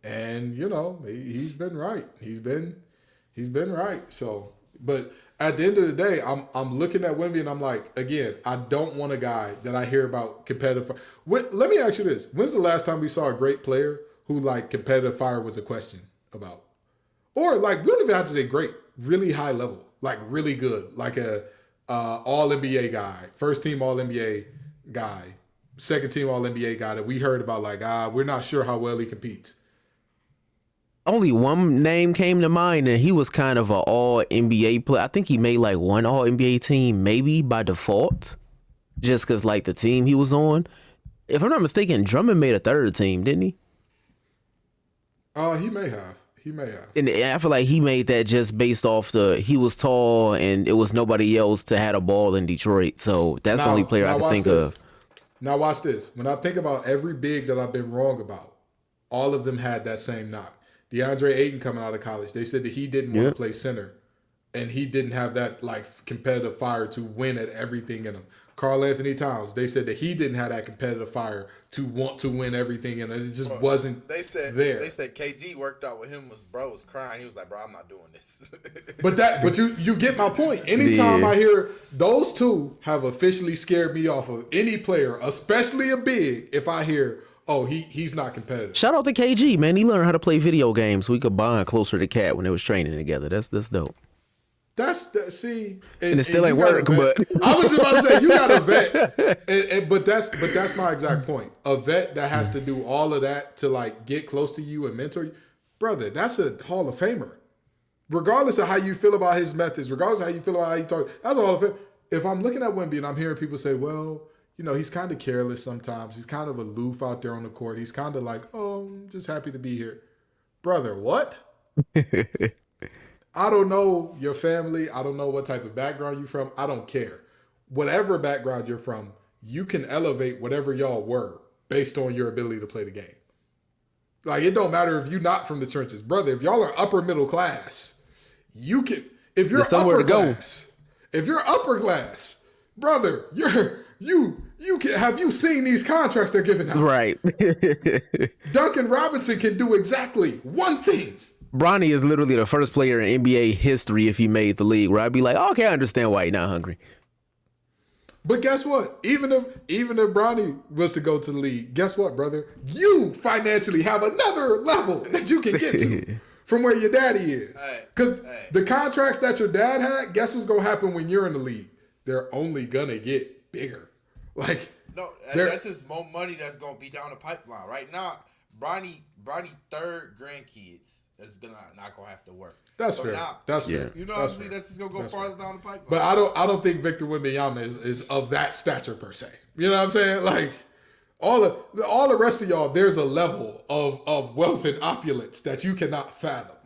A: And he's been right. He's been right. So, but at the end of the day, I'm looking at Wemby and I'm like, again, I don't want a guy that I hear about competitive. Let me ask you this: when's the last time we saw a great player who like competitive fire was a question about, or like we don't even have to say great, really high level, like really good, like a All NBA guy, first team All NBA guy, second team All NBA guy that we heard about. Like we're not sure how well he competes.
B: Only one name came to mind, and he was kind of an all NBA player. I think he made like one all NBA team, maybe by default, just because like the team he was on. If I'm not mistaken, Drummond made a third team, didn't he?
A: He may have.
B: And I feel like he made that just based off he was tall, and it was nobody else to had a ball in Detroit. So that's the only player I can think of.
A: Now watch this. When I think about every big that I've been wrong about, all of them had that same knock. DeAndre Ayton coming out of college, they said that he didn't want to play center, and he didn't have that like competitive fire to win at everything in him. Karl Anthony Towns, they said that he didn't have that competitive fire to want to win everything in it. It just wasn't there.
C: They said KG worked out with him was crying. He was like, bro, I'm not doing this.
A: But you get my point. Anytime I hear those two have officially scared me off of any player, especially a big, if I hear, oh, he's not competitive.
B: Shout out to KG, man. He learned how to play video games so we could bond closer to Cat when they was training together. That's dope.
A: See,
B: and it still ain't work. But
A: I was just about to say you got a vet, but that's my exact point. A vet that has to do all of that to like get close to you and mentor you, brother. That's a Hall of Famer. Regardless of how you feel about his methods, regardless of how you feel about how you talk, that's a Hall of Famer. If I'm looking at Wemby and I'm hearing people say, well, he's kind of careless sometimes. He's kind of aloof out there on the court. He's kind of like, oh, I'm just happy to be here. Brother, what? I don't know your family. I don't know what type of background you're from. I don't care. Whatever background you're from, you can elevate whatever y'all were based on your ability to play the game. Like, it don't matter if you're not from the trenches. Brother, if y'all are upper middle class, you can, if you're upper class, brother, you can, have you seen these contracts they're giving out?
B: Right.
A: Duncan Robinson can do exactly one thing.
B: Bronny is literally the first player in NBA history, if he made the league, where I'd be like, okay, I understand why you're not hungry.
A: But guess what? Even if Bronny was to go to the league, guess what, brother? You financially have another level that you can get to from where your daddy is. Because the contracts that your dad had, guess what's going to happen when you're in the league? They're only going to get bigger. Like,
C: no, that's just more money that's going to be down the pipeline. Right now, Bronny third grandkids. That's not gonna have to work.
A: That's
C: So
A: fair.
C: now,
A: That's
B: Yeah.
A: fair.
C: you know what I'm saying? That's just gonna go farther down the pipeline.
A: But I don't think Victor Wembanyama is of that stature per se. You know what I'm saying? Like all the rest of y'all, there's a level of wealth and opulence that you cannot fathom.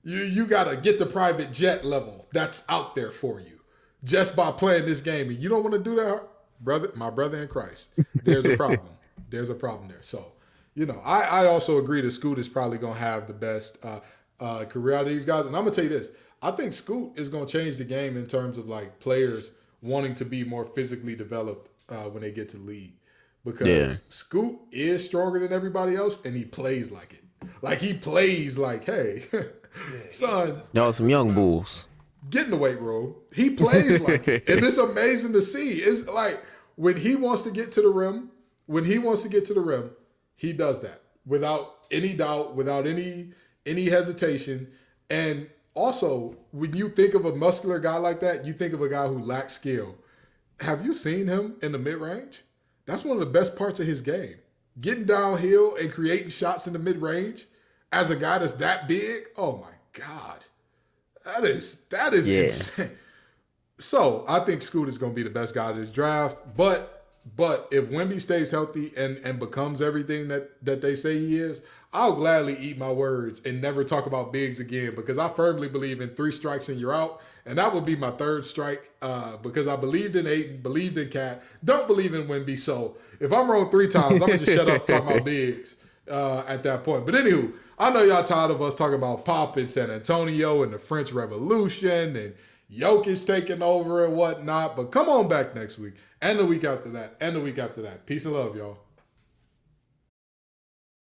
A: You gotta get the private jet level that's out there for you just by playing this game. And you don't want to do that, brother, my brother in Christ. There's a problem. There's a problem there. So, you know, I also agree that Scoot is probably gonna have the best career out of these guys. And I'm gonna tell you this: I think Scoot is gonna change the game in terms of like players wanting to be more physically developed when they get to the league, because Scoot is stronger than everybody else, and he plays like it. Like he plays like, hey, son,
B: Y'all some young bulls.
A: get in the weight room. He plays like it. And it's amazing to see. It's like when he wants to get to the rim, he does that without any doubt, without any hesitation. And also, when you think of a muscular guy like that, you think of a guy who lacks skill. Have you seen him in the mid-range? That's one of the best parts of his game. Getting downhill and creating shots in the mid-range as a guy that's that big. Oh my God. That is insane. So I think Scoot is going to be the best guy of this draft. But if Wemby stays healthy and becomes everything that they say he is, I'll gladly eat my words and never talk about bigs again, because I firmly believe in 3 strikes and you're out. And that would be my 3rd strike because I believed in Ayton, believed in Cat, don't believe in Wemby. So if I'm wrong 3 times, I'm going to just shut up talking about bigs at that point. But anywho, I know y'all tired of us talking about Pop in San Antonio and the French Revolution and Jokic taking over and whatnot. But come on back next week and the week after that and the week after that. Peace and love, y'all.